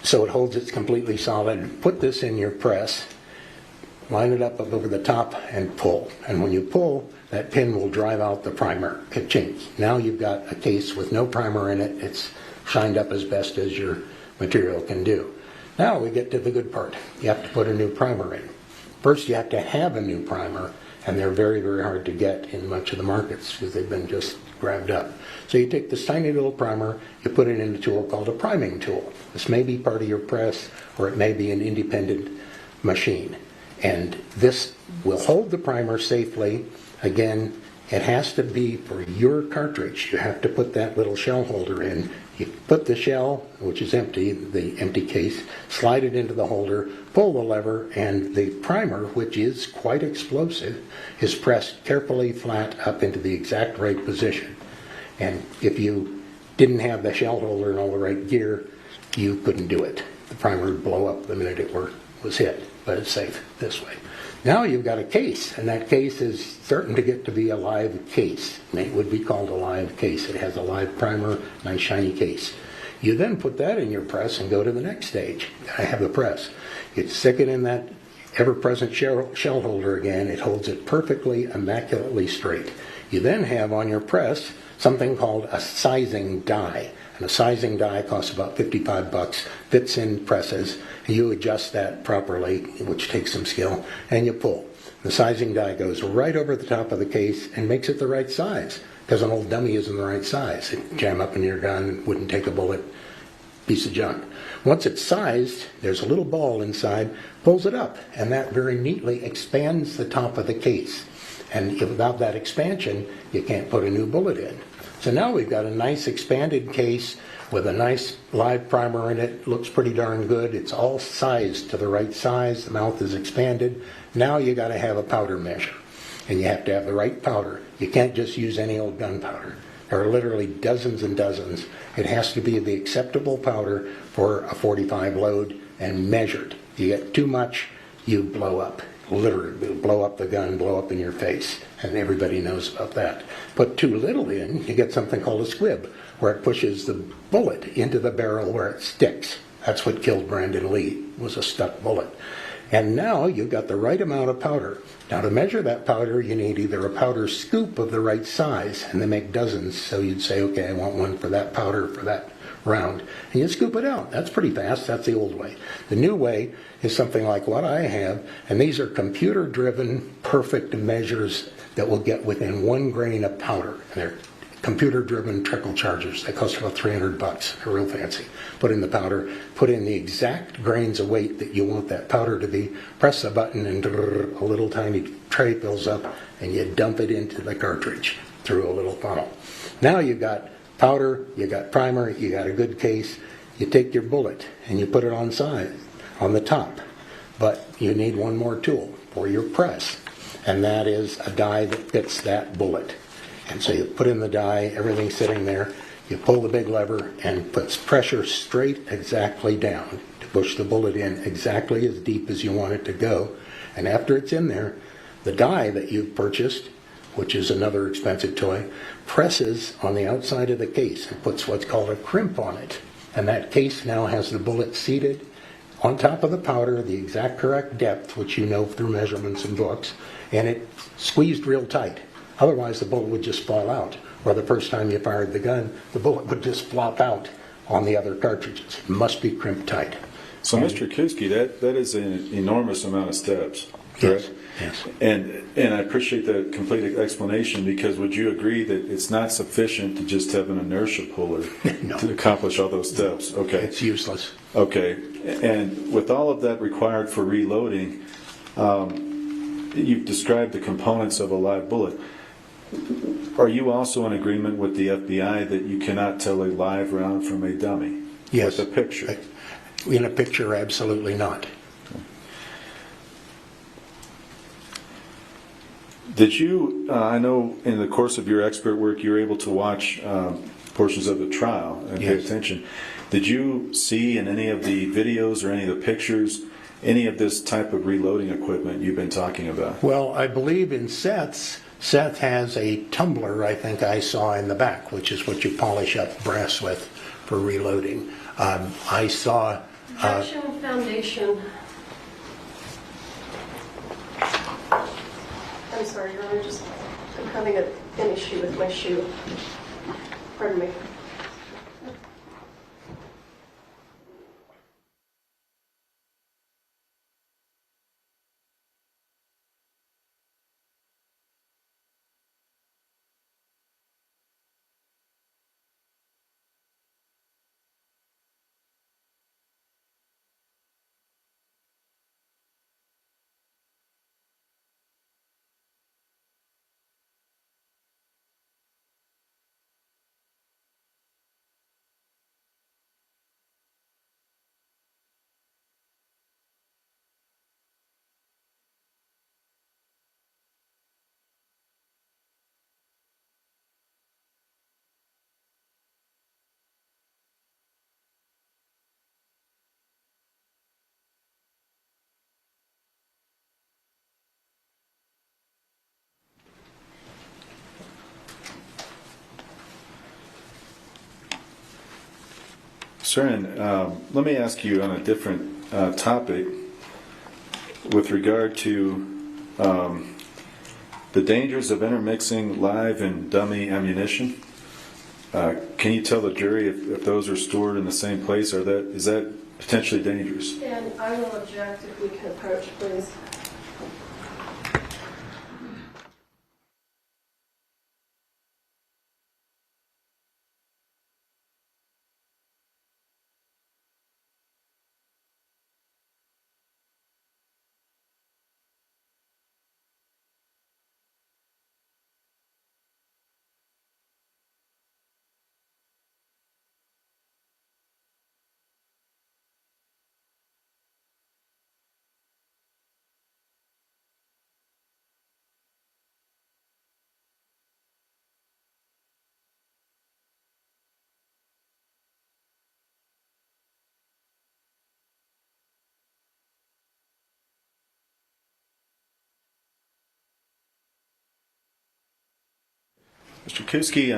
so it holds it completely solid. Put this in your press, line it up over the top, and pull. And when you pull, that pin will drive out the primer. Ka-ching. Now you've got a case with no primer in it. It's shined up as best as your material can do. Now we get to the good part. You have to put a new primer in. First, you have to have a new primer, and they're very, very hard to get in much of the markets because they've been just grabbed up. So you take this tiny little primer, you put it in a tool called a priming tool. This may be part of your press, or it may be an independent machine. And this will hold the primer safely. Again, it has to be for your cartridge. You have to put that little shell holder in. You put the shell, which is empty, the empty case, slide it into the holder, pull the lever, and the primer, which is quite explosive, is pressed carefully flat up into the exact right position. And if you didn't have the shell holder in all the right gear, you couldn't do it. The primer would blow up the minute it was hit, but it's safe this way. Now you've got a case, and that case is starting to get to be a live case. It would be called a live case. It has a live primer, nice shiny case. You then put that in your press and go to the next stage. I have the press. You stick it in that ever-present shell holder again. It holds it perfectly, immaculately straight. You then have on your press something called a sizing die. And a sizing die costs about $55, fits in presses. You adjust that properly, which takes some skill, and you pull. The sizing die goes right over the top of the case and makes it the right size, because an old dummy isn't the right size. It'd jam up in your gun, wouldn't take a bullet, piece of junk. Once it's sized, there's a little ball inside, pulls it up, and that very neatly expands the top of the case. And without that expansion, you can't put a new bullet in. So now we've got a nice expanded case with a nice live primer in it. Looks pretty darn good. It's all sized to the right size. The mouth is expanded. Now you got to have a powder measure, and you have to have the right powder. You can't just use any old gunpowder. There are literally dozens and dozens. It has to be the acceptable powder for a 45 load and measured. You get too much, you blow up. Literally blow up the gun, blow up in your face, and everybody knows about that. Put too little in, you get something called a squib, where it pushes the bullet into the barrel where it sticks. That's what killed Brandon Lee, was a stuck bullet. And now you've got the right amount of powder. Now to measure that powder, you need either a powder scoop of the right size, and they make dozens, so you'd say, okay, I want one for that powder, for that round, and you scoop it out. That's pretty fast. That's the old way. The new way is something like what I have, and these are computer-driven, perfect measures that will get within 1 grain of powder. And they're computer-driven trickle chargers. They cost about $300. They're real fancy. Put in the powder, put in the exact grains of weight that you want that powder to be, press a button, and a little tiny tray fills up, and you dump it into the cartridge through a little funnel. Now you've got powder, you got primer, you got a good case. You take your bullet and you put it on the top. But you need one more tool for your press, and that is a die that fits that bullet. And so you put in the die, everything's sitting there. You pull the big lever and puts pressure straight exactly down to push the bullet in exactly as deep as you want it to go. And after it's in there, the die that you've purchased which is another expensive toy, presses on the outside of the case and puts what's called a crimp on it. And that case now has the bullet seated on top of the powder, the exact correct depth, which you know through measurements and books, and it squeezed real tight. Otherwise, the bullet would just fall out. Or the first time you fired the gun, the bullet would just flop out on the other cartridges. It must be crimped tight. So, Mr. Kuski, that is an enormous amount of steps, correct? Yes. And I appreciate the complete explanation, because would you agree that it's not sufficient to just have an inertia puller No. to accomplish all those steps? Okay. It's useless. Okay. And with all of that required for reloading, you've described the components of a live bullet. Are you also in agreement with the FBI that you cannot tell a live round from a dummy? Yes. With a picture? In a picture, absolutely not. Did you, I know in the course of your expert work, you were able to watch portions of the trial and pay Yes. attention. Did you see in any of the videos or any of the pictures any of this type of reloading equipment you've been talking about? Well, I believe in Seth has a tumbler, I think I saw in the back, which is what you polish up brass with for reloading. I saw... Action Foundation. I'm sorry, Your Honor, I'm having an issue with my shoe. Pardon me. Sir, let me ask you on a different topic with regard to the dangers of intermixing live and dummy ammunition. Can you tell the jury if those are stored in the same place, or is that potentially dangerous? And I will object if we can approach, please. Mr. Kuski,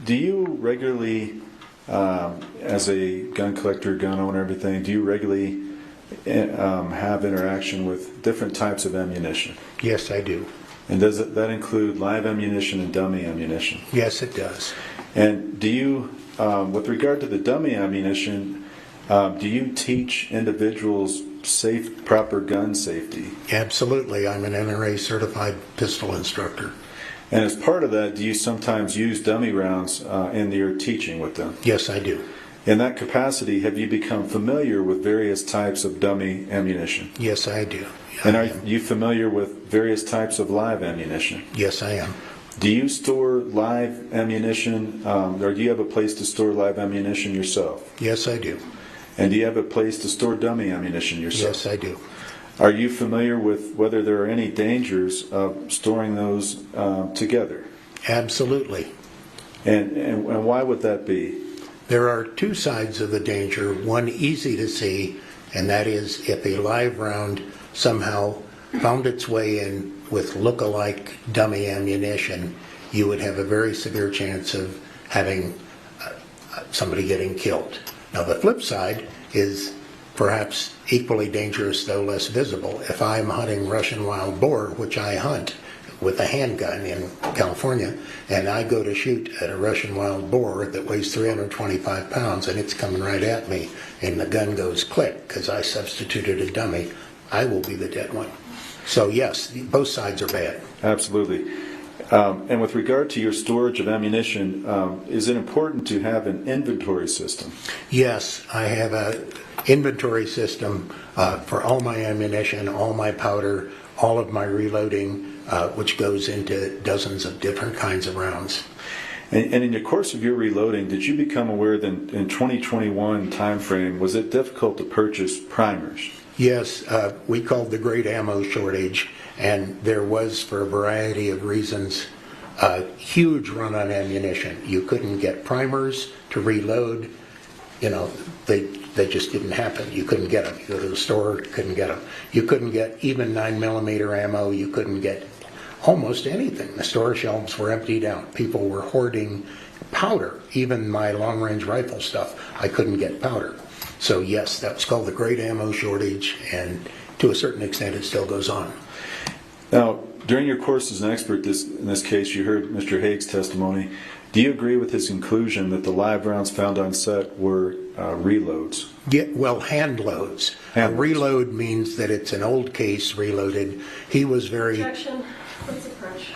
do you regularly, as a gun collector, gun owner, everything, do you regularly have interaction with different types of ammunition? Yes, I do. And does that include live ammunition and dummy ammunition? Yes, it does. And do you, with regard to the dummy ammunition, do you teach individuals proper gun safety? Absolutely. I'm an NRA certified pistol instructor. And as part of that, do you sometimes use dummy rounds in your teaching with them? Yes, I do. In that capacity, have you become familiar with various types of dummy ammunition? Yes, I do. And are you familiar with various types of live ammunition? Yes, I am. Do you store live ammunition, or do you have a place to store live ammunition yourself? Yes, I do. And do you have a place to store dummy ammunition yourself? Yes, I do. Are you familiar with whether there are any dangers of storing those together? Absolutely. And why would that be? There are two sides of the danger. One easy to see, and that is if a live round somehow found its way in with look-alike dummy ammunition, you would have a very severe chance of having somebody getting killed. Now, the flip side is perhaps equally dangerous, though less visible. If I'm hunting Russian wild boar, which I hunt with a handgun in California, and I go to shoot at a Russian wild boar that weighs 325 pounds and it's coming right at me, and the gun goes click because I substituted a dummy, I will be the dead one. So yes, both sides are bad. Absolutely. And with regard to your storage of ammunition, is it important to have an inventory system? Yes, I have a inventory system for all my ammunition, all my powder, all of my reloading, which goes into dozens of different kinds of rounds. And in the course of your reloading, did you become aware that in 2021 timeframe, was it difficult to purchase primers? Yes, we called the great ammo shortage, and there was, for a variety of reasons, a huge run on ammunition. You couldn't get primers to reload. You know, they just didn't happen. You couldn't get them. You go to the store, couldn't get them. You couldn't get even 9mm ammo. You couldn't get almost anything. The store shelves were emptied out. People were hoarding powder. Even my long-range rifle stuff, I couldn't get powder. So yes, that was called the great ammo shortage, and to a certain extent it still goes on. Now, during your course as an expert in this case, you heard Mr. Haig's testimony. Do you agree with his conclusion that the live rounds found on set were reloads? Yeah, well, hand loads. Hand A loads. reload means that it's an old case reloaded. He was very... Objection. Let's approach.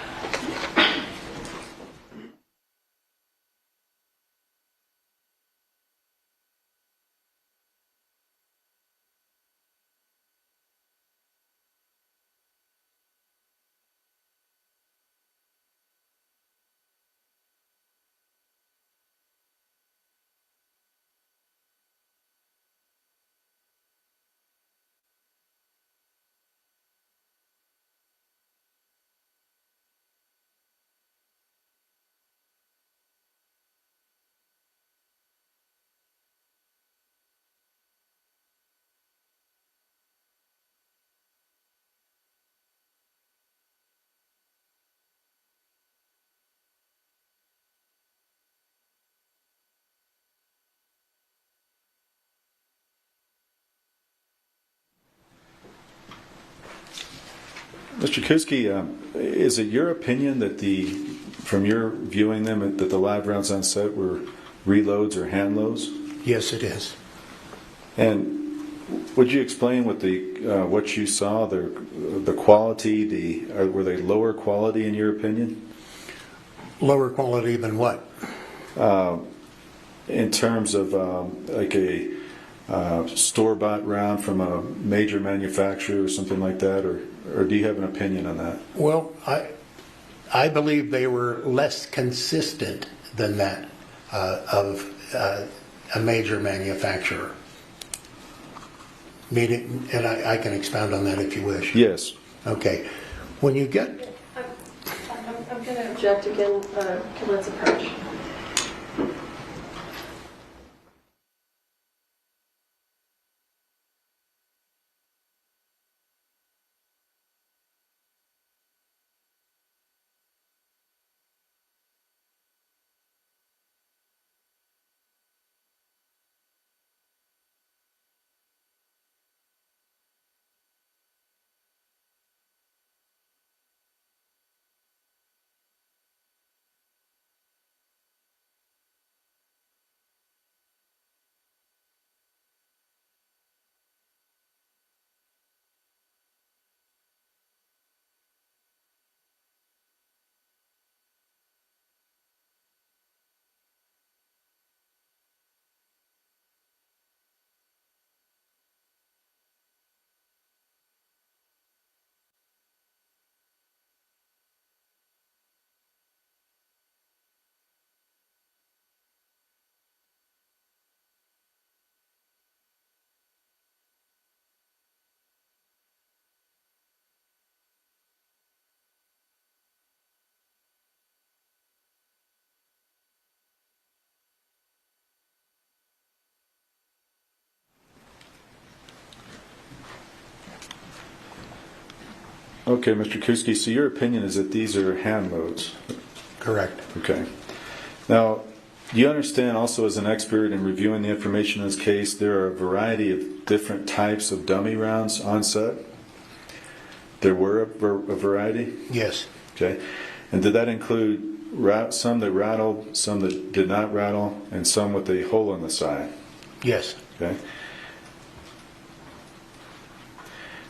Mr. Kuski, is it your opinion that from your viewing them, that the live rounds on set were reloads or hand loads? Yes, it is. And would you explain what you saw, the quality, were they lower quality in your opinion? Lower quality than what? In terms of like a store-bought round from a major manufacturer or something like that, or do you have an opinion on that? Well, I believe they were less consistent than that of a major manufacturer. Meaning, and I can expound on that if you wish. Yes. Okay. When you get... I'm going to object again. Let's approach. Okay, Mr. Kuski, so your opinion is that these are hand loads? Correct. Okay. Now, you understand also as an expert in reviewing the information in this case, there are a variety of different types of dummy rounds on set? There were a variety? Yes. Okay. And did that include some that rattled, some that did not rattle, and some with a hole in the side? Yes. Okay.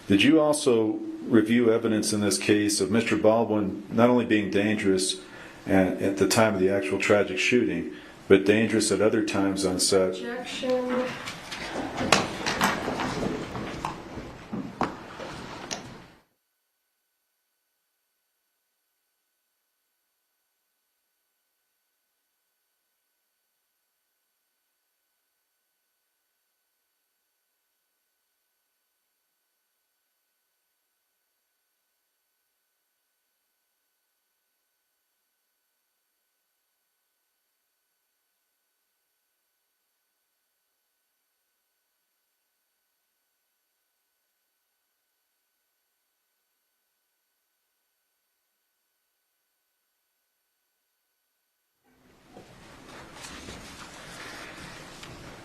Did you also review evidence in this case of Mr. Baldwin not only being dangerous at the time of the actual tragic shooting, but dangerous at other times on set? Objection.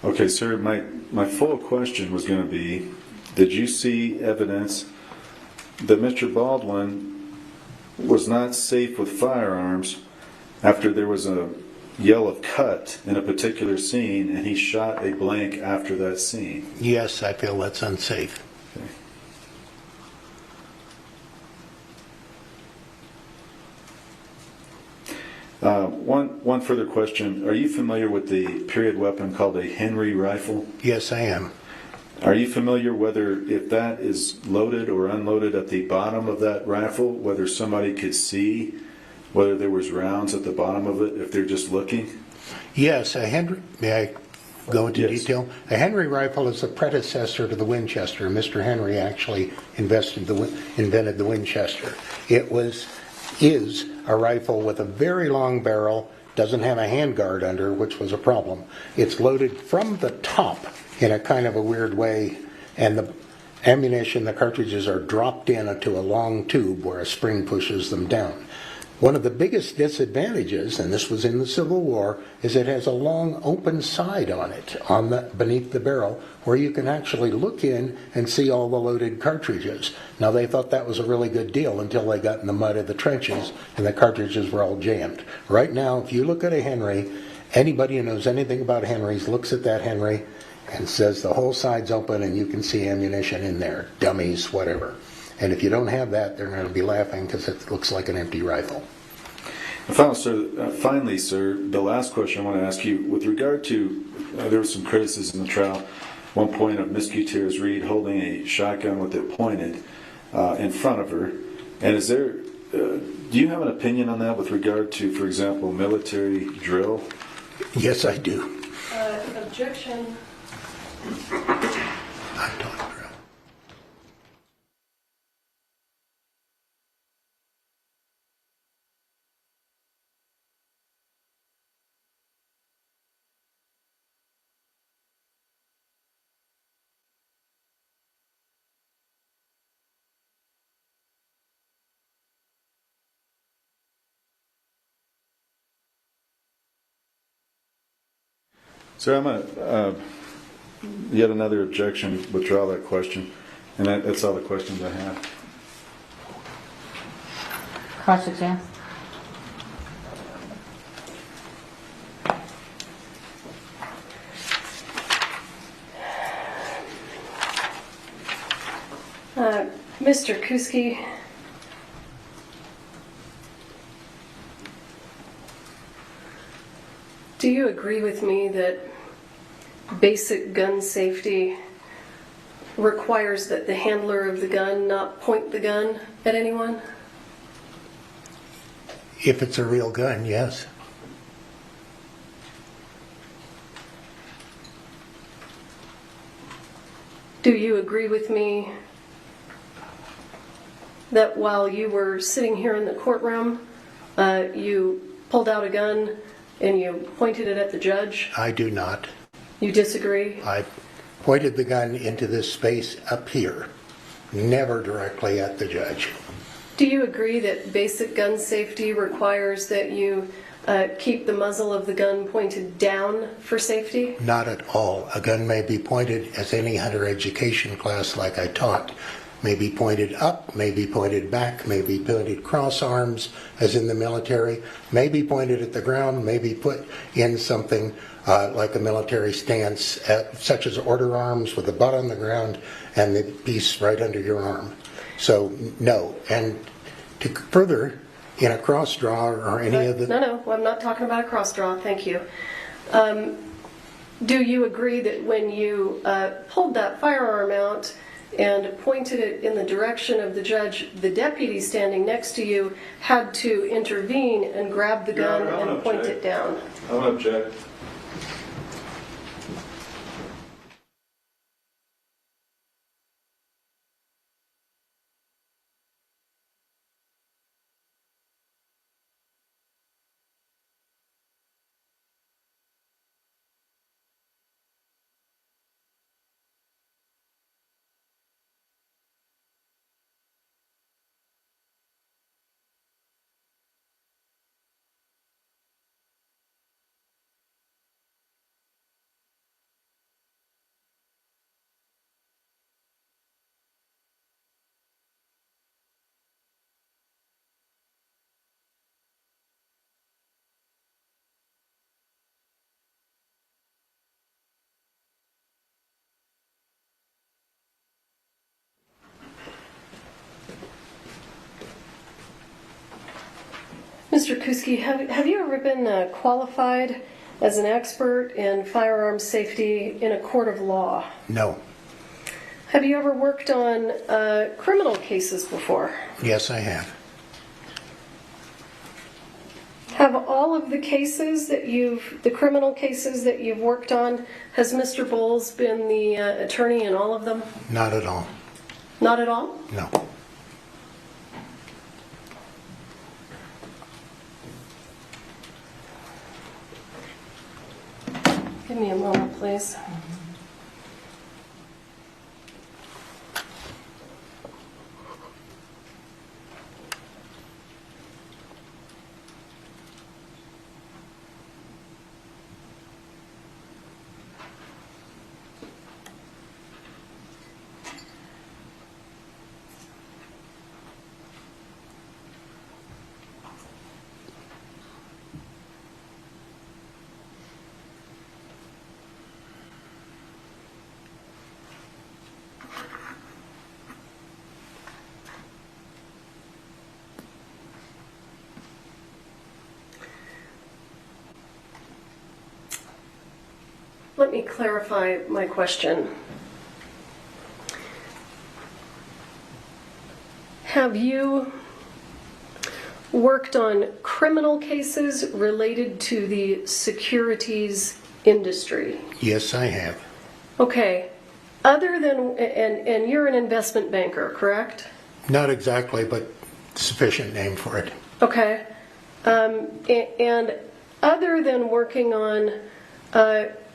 Okay, sir, my full question was going to be, did you see evidence that Mr. Baldwin was not safe with firearms after there was a yell of cut in a particular scene and he shot a blank after that scene? Yes, I feel that's unsafe. Okay. One further question. Are you familiar with the period weapon called a Henry rifle? Yes, I am. Are you familiar whether if that is loaded or unloaded at the bottom of that rifle, whether somebody could see whether there was rounds at the bottom of it if they're just looking? Yes, a Henry. May I go into Yes. detail? A Henry rifle is the predecessor to the Winchester. Mr. Henry actually invented the Winchester. It is a rifle with a very long barrel, doesn't have a handguard under, which was a problem. It's loaded from the top in a kind of a weird way, and the ammunition, the cartridges are dropped into a long tube where a spring pushes them down. One of the biggest disadvantages, and this was in the Civil War, is it has a long open side on it, beneath the barrel, where you can actually look in and see all the loaded cartridges. Now they thought that was a really good deal until they got in the mud of the trenches and the cartridges were all jammed. Right now, if you look at a Henry, anybody who knows anything about Henrys looks at that Henry and says the whole side's open and you can see ammunition in there, dummies, whatever. And if you don't have that, they're going to be laughing because it looks like an empty rifle. Finally, sir, the last question I want to ask you, with regard to, there was some criticism in the trial, one point of Ms. Gutierrez Reed holding a shotgun with it pointed in front of her. And is there, do you have an opinion on that with regard to, for example, military drill? Yes, I do. Objection. I don't drill. Sir, I'm going to yet another objection, withdraw that question. And that's all the questions I have. Cross-exam. Mr. Kuski, do you agree with me that basic gun safety requires that the handler of the gun not point the gun at anyone? If it's a real gun, yes. Do you agree with me that while you were sitting here in the courtroom, you pulled out a gun and you pointed it at the judge? I do not. You disagree? I pointed the gun into this space up here, never directly at the judge. Do you agree that basic gun safety requires that you keep the muzzle of the gun pointed down for safety? Not at all. A gun may be pointed, as any hunter education class like I taught, may be pointed up, may be pointed back, may be pointed cross arms, as in the military, may be pointed at the ground, may be put in something like a military stance, such as order arms with the butt on the ground and the piece right under your arm. So, no. And to further, in a cross draw or any of the... No, I'm not talking about a cross draw, thank you. Do you agree that when you pulled that firearm out and pointed it in the direction of the judge, the deputy standing next to you had to intervene and grab the gun and point it down? I'm going to object. Mr. Kuski, have you ever been qualified as an expert in firearms safety in a court of law? No. Have you ever worked on criminal cases before? Yes, I have. Have all of the cases that the criminal cases that you've worked on, has Mr. Bowles been the attorney in all of them? Not at all. Not at all? No. Give me a moment, please. Let me clarify my question. Have you worked on criminal cases related to the securities industry? Yes, I have. Okay. Other than, and you're an investment banker, correct? Not exactly, but sufficient name for it. Okay. And other than working on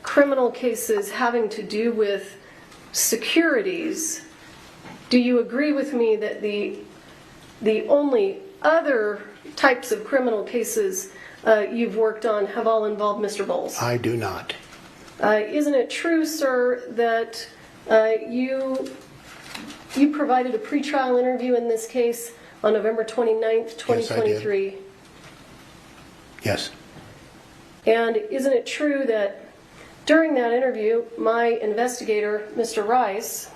criminal cases having to do with securities, do you agree with me that the only other types of criminal cases you've worked on have all involved Mr. Bowles? I do not. Isn't it true, sir, that you provided a pretrial interview in this case on November 29th, 2023? Yes. And isn't it true that during that interview, my investigator, Mr. Rice,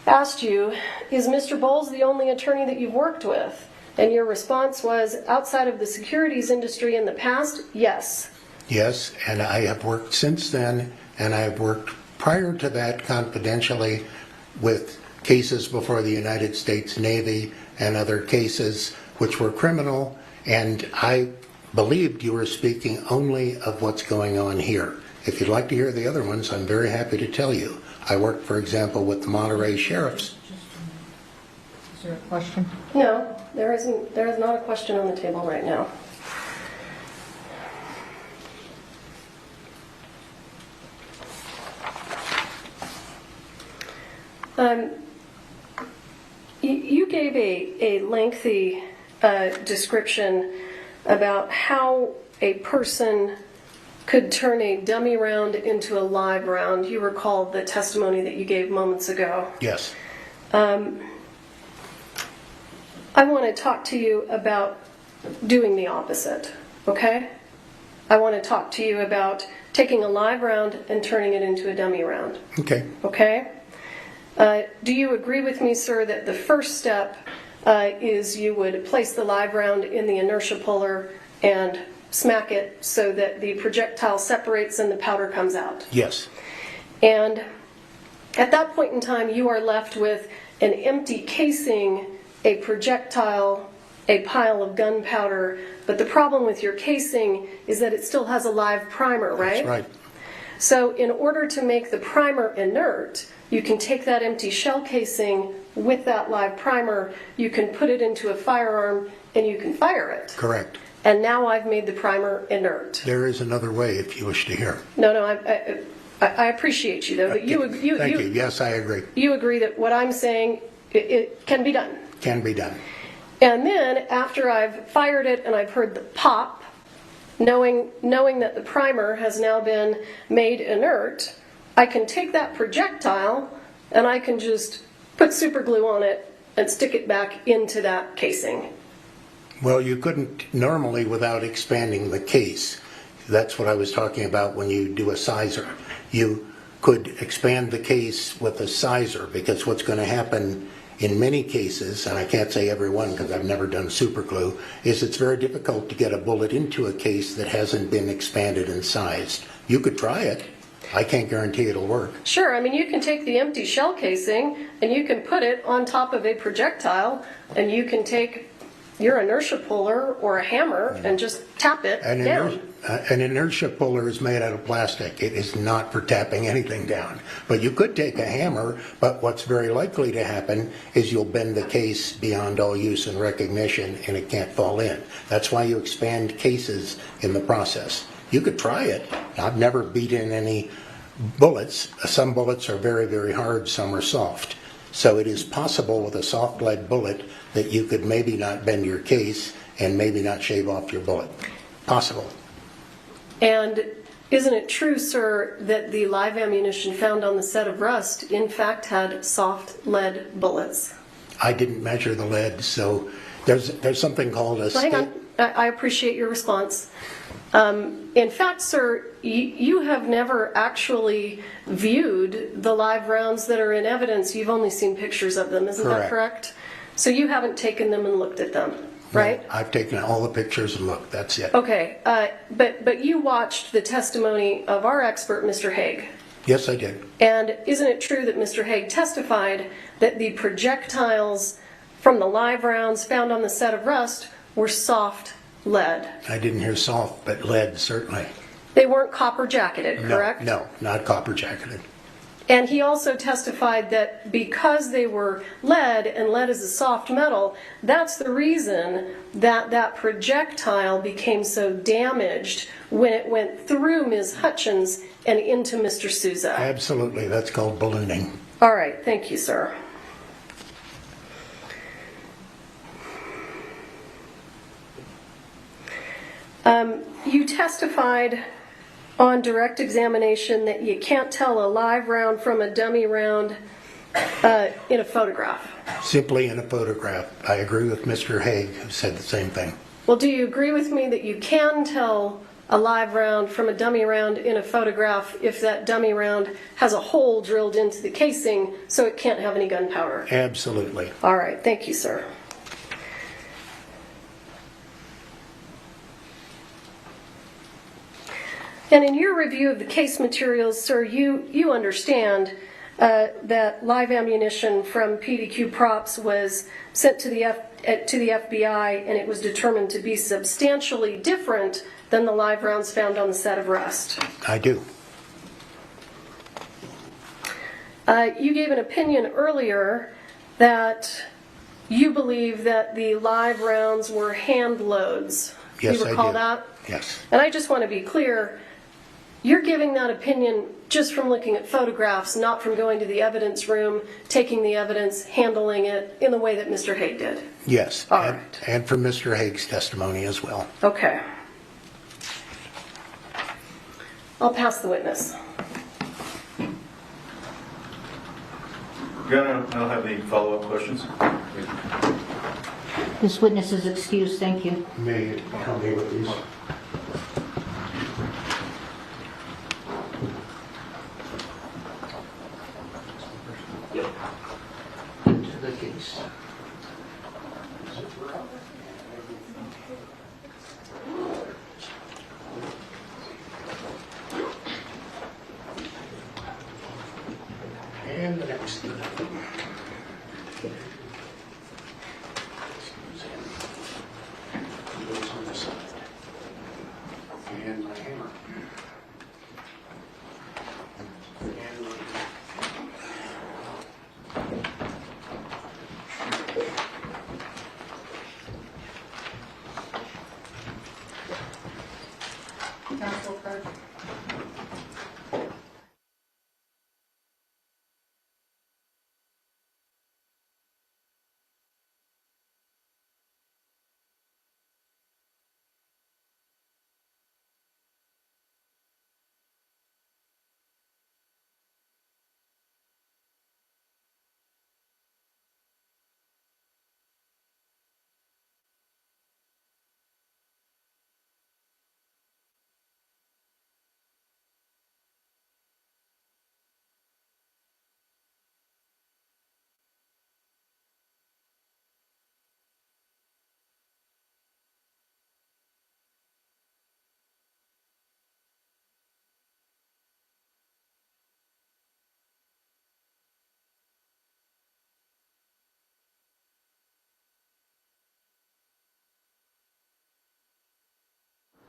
asked you, is Mr. Bowles the only attorney that you've worked with? And your response was, outside of the securities industry in the past, yes. Yes, and I have worked since then, and I have worked prior to that confidentially with cases before the United States Navy and other cases which were criminal, and I believed you were speaking only of what's going on here. If you'd like to hear the other ones, I'm very happy to tell you. I worked, for example, with the Monterey Sheriffs. Is there a question? No, there isn't. There is not a question on the table right now. You gave a lengthy description about how a person could turn a dummy round into a live round. You recall the testimony that you gave moments ago. Yes. I want to talk to you about doing the opposite, okay? I want to talk to you about taking a live round and turning it into a dummy round, Okay. okay? Do you agree with me, sir, that the first step is you would place the live round in the inertia puller and smack it so that the projectile separates and the powder comes out? Yes. And at that point in time, you are left with an empty casing, a projectile, a pile of gunpowder. But the problem with your casing is that it still has a live primer, right? That's right. So in order to make the primer inert, you can take that empty shell casing with that live primer, you can put it into a firearm, and you can fire it. Correct. And now I've made the primer inert. There is another way if you wish to hear. No, I appreciate you, though. But Thank you. Yes, I agree. You agree that what I'm saying, it can be done. Can be done. And then after I've fired it and I've heard the pop, knowing that the primer has now been made inert, I can take that projectile and I can just put super glue on it and stick it back into that casing. Well, you couldn't normally without expanding the case. That's what I was talking about when you do a sizer. You could expand the case with a sizer, because what's going to happen in many cases, and I can't say every one because I've never done super glue, is it's very difficult to get a bullet into a case that hasn't been expanded and sized. You could try it. I can't guarantee it'll work. Sure, I mean, you can take the empty shell casing and you can put it on top of a projectile, and you can take your inertia puller or a hammer and just tap it down. An inertia puller is made out of plastic. It is not for tapping anything down. But you could take a hammer, but what's very likely to happen is you'll bend the case beyond all use and recognition, and it can't fall in. That's why you expand cases in the process. You could try it. I've never beat in any bullets. Some bullets are very, very hard, some are soft. So it is possible with a soft lead bullet that you could maybe not bend your case and maybe not shave off your bullet. Possible. And isn't it true, sir, that the live ammunition found on the set of Rust in fact had soft lead bullets? I didn't measure the lead, so there's something called a... Well, hang on. I appreciate your response. In fact, sir, you have never actually viewed the live rounds that are in evidence. You've only seen pictures of them, isn't that correct? So you haven't taken them and looked at them, right? No, I've taken all the pictures and looked. That's it. Okay, but you watched the testimony of our expert, Mr. Haig. Yes, I did. And isn't it true that Mr. Haig testified that the projectiles from the live rounds found on the set of Rust were soft lead? I didn't hear soft, but lead, certainly. They weren't copper jacketed, correct? No, not copper jacketed. And he also testified that because they were lead, and lead is a soft metal, that's the reason that that projectile became so damaged when it went through Ms. Hutchins and into Mr. Souza. Absolutely, that's called ballooning. All right, thank you, sir. You testified on direct examination that you can't tell a live round from a dummy round in a photograph. Simply in a photograph. I agree with Mr. Haig, who said the same thing. Well, do you agree with me that you can tell a live round from a dummy round in a photograph if that dummy round has a hole drilled into the casing so it can't have any gunpowder? Absolutely. All right, thank you, sir. And in your review of the case materials, sir, you understand that live ammunition from PDQ Props was sent to the FBI, and it was determined to be substantially different than the live rounds found on the set of Rust. I do. You gave an opinion earlier that you believe that the live rounds were hand loads. Yes, you recall I do. that? Yes. And I just want to be clear, You're giving that opinion just from looking at photographs, not from going to the evidence room, taking the evidence, handling it in the way that Mr. Haig did. Yes, All and, right. and from Mr. Haig's testimony as well. Okay. I'll pass the witness. Your Honor, I don't have any follow-up questions. This witness is excused, thank you. May you help me with these? Into the case. And the next. Goes on the side. And my hammer. And my Counsel approach.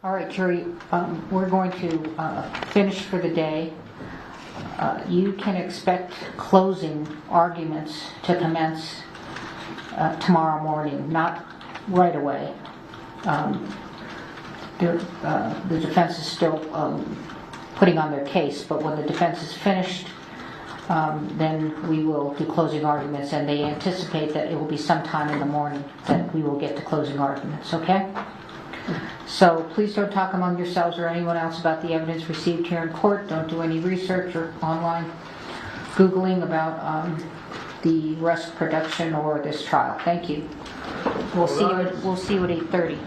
All right, jury, we're going to finish for the day. You can expect closing arguments to commence tomorrow morning, not right away. The defense is still putting on their case, but when the defense is finished, then we will do closing arguments, and they anticipate that it will be sometime in the morning that we will get to closing arguments, okay? So please don't talk among yourselves or anyone else about the evidence received here in court. Don't do any research or online Googling about the Rust production or this trial. Thank you. We'll see you at 8:30.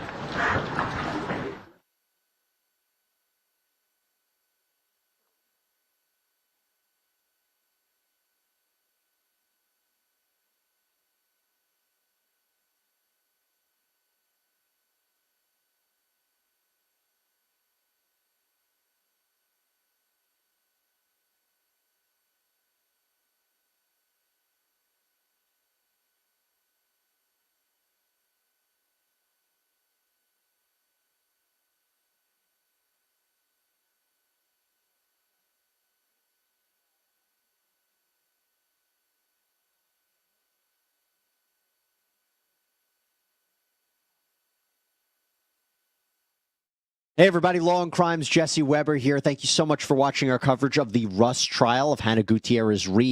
Hey everybody, Law and Crime's Jesse Weber here. Thank you so much for watching our coverage of the Rust trial of Hannah Gutierrez Reed.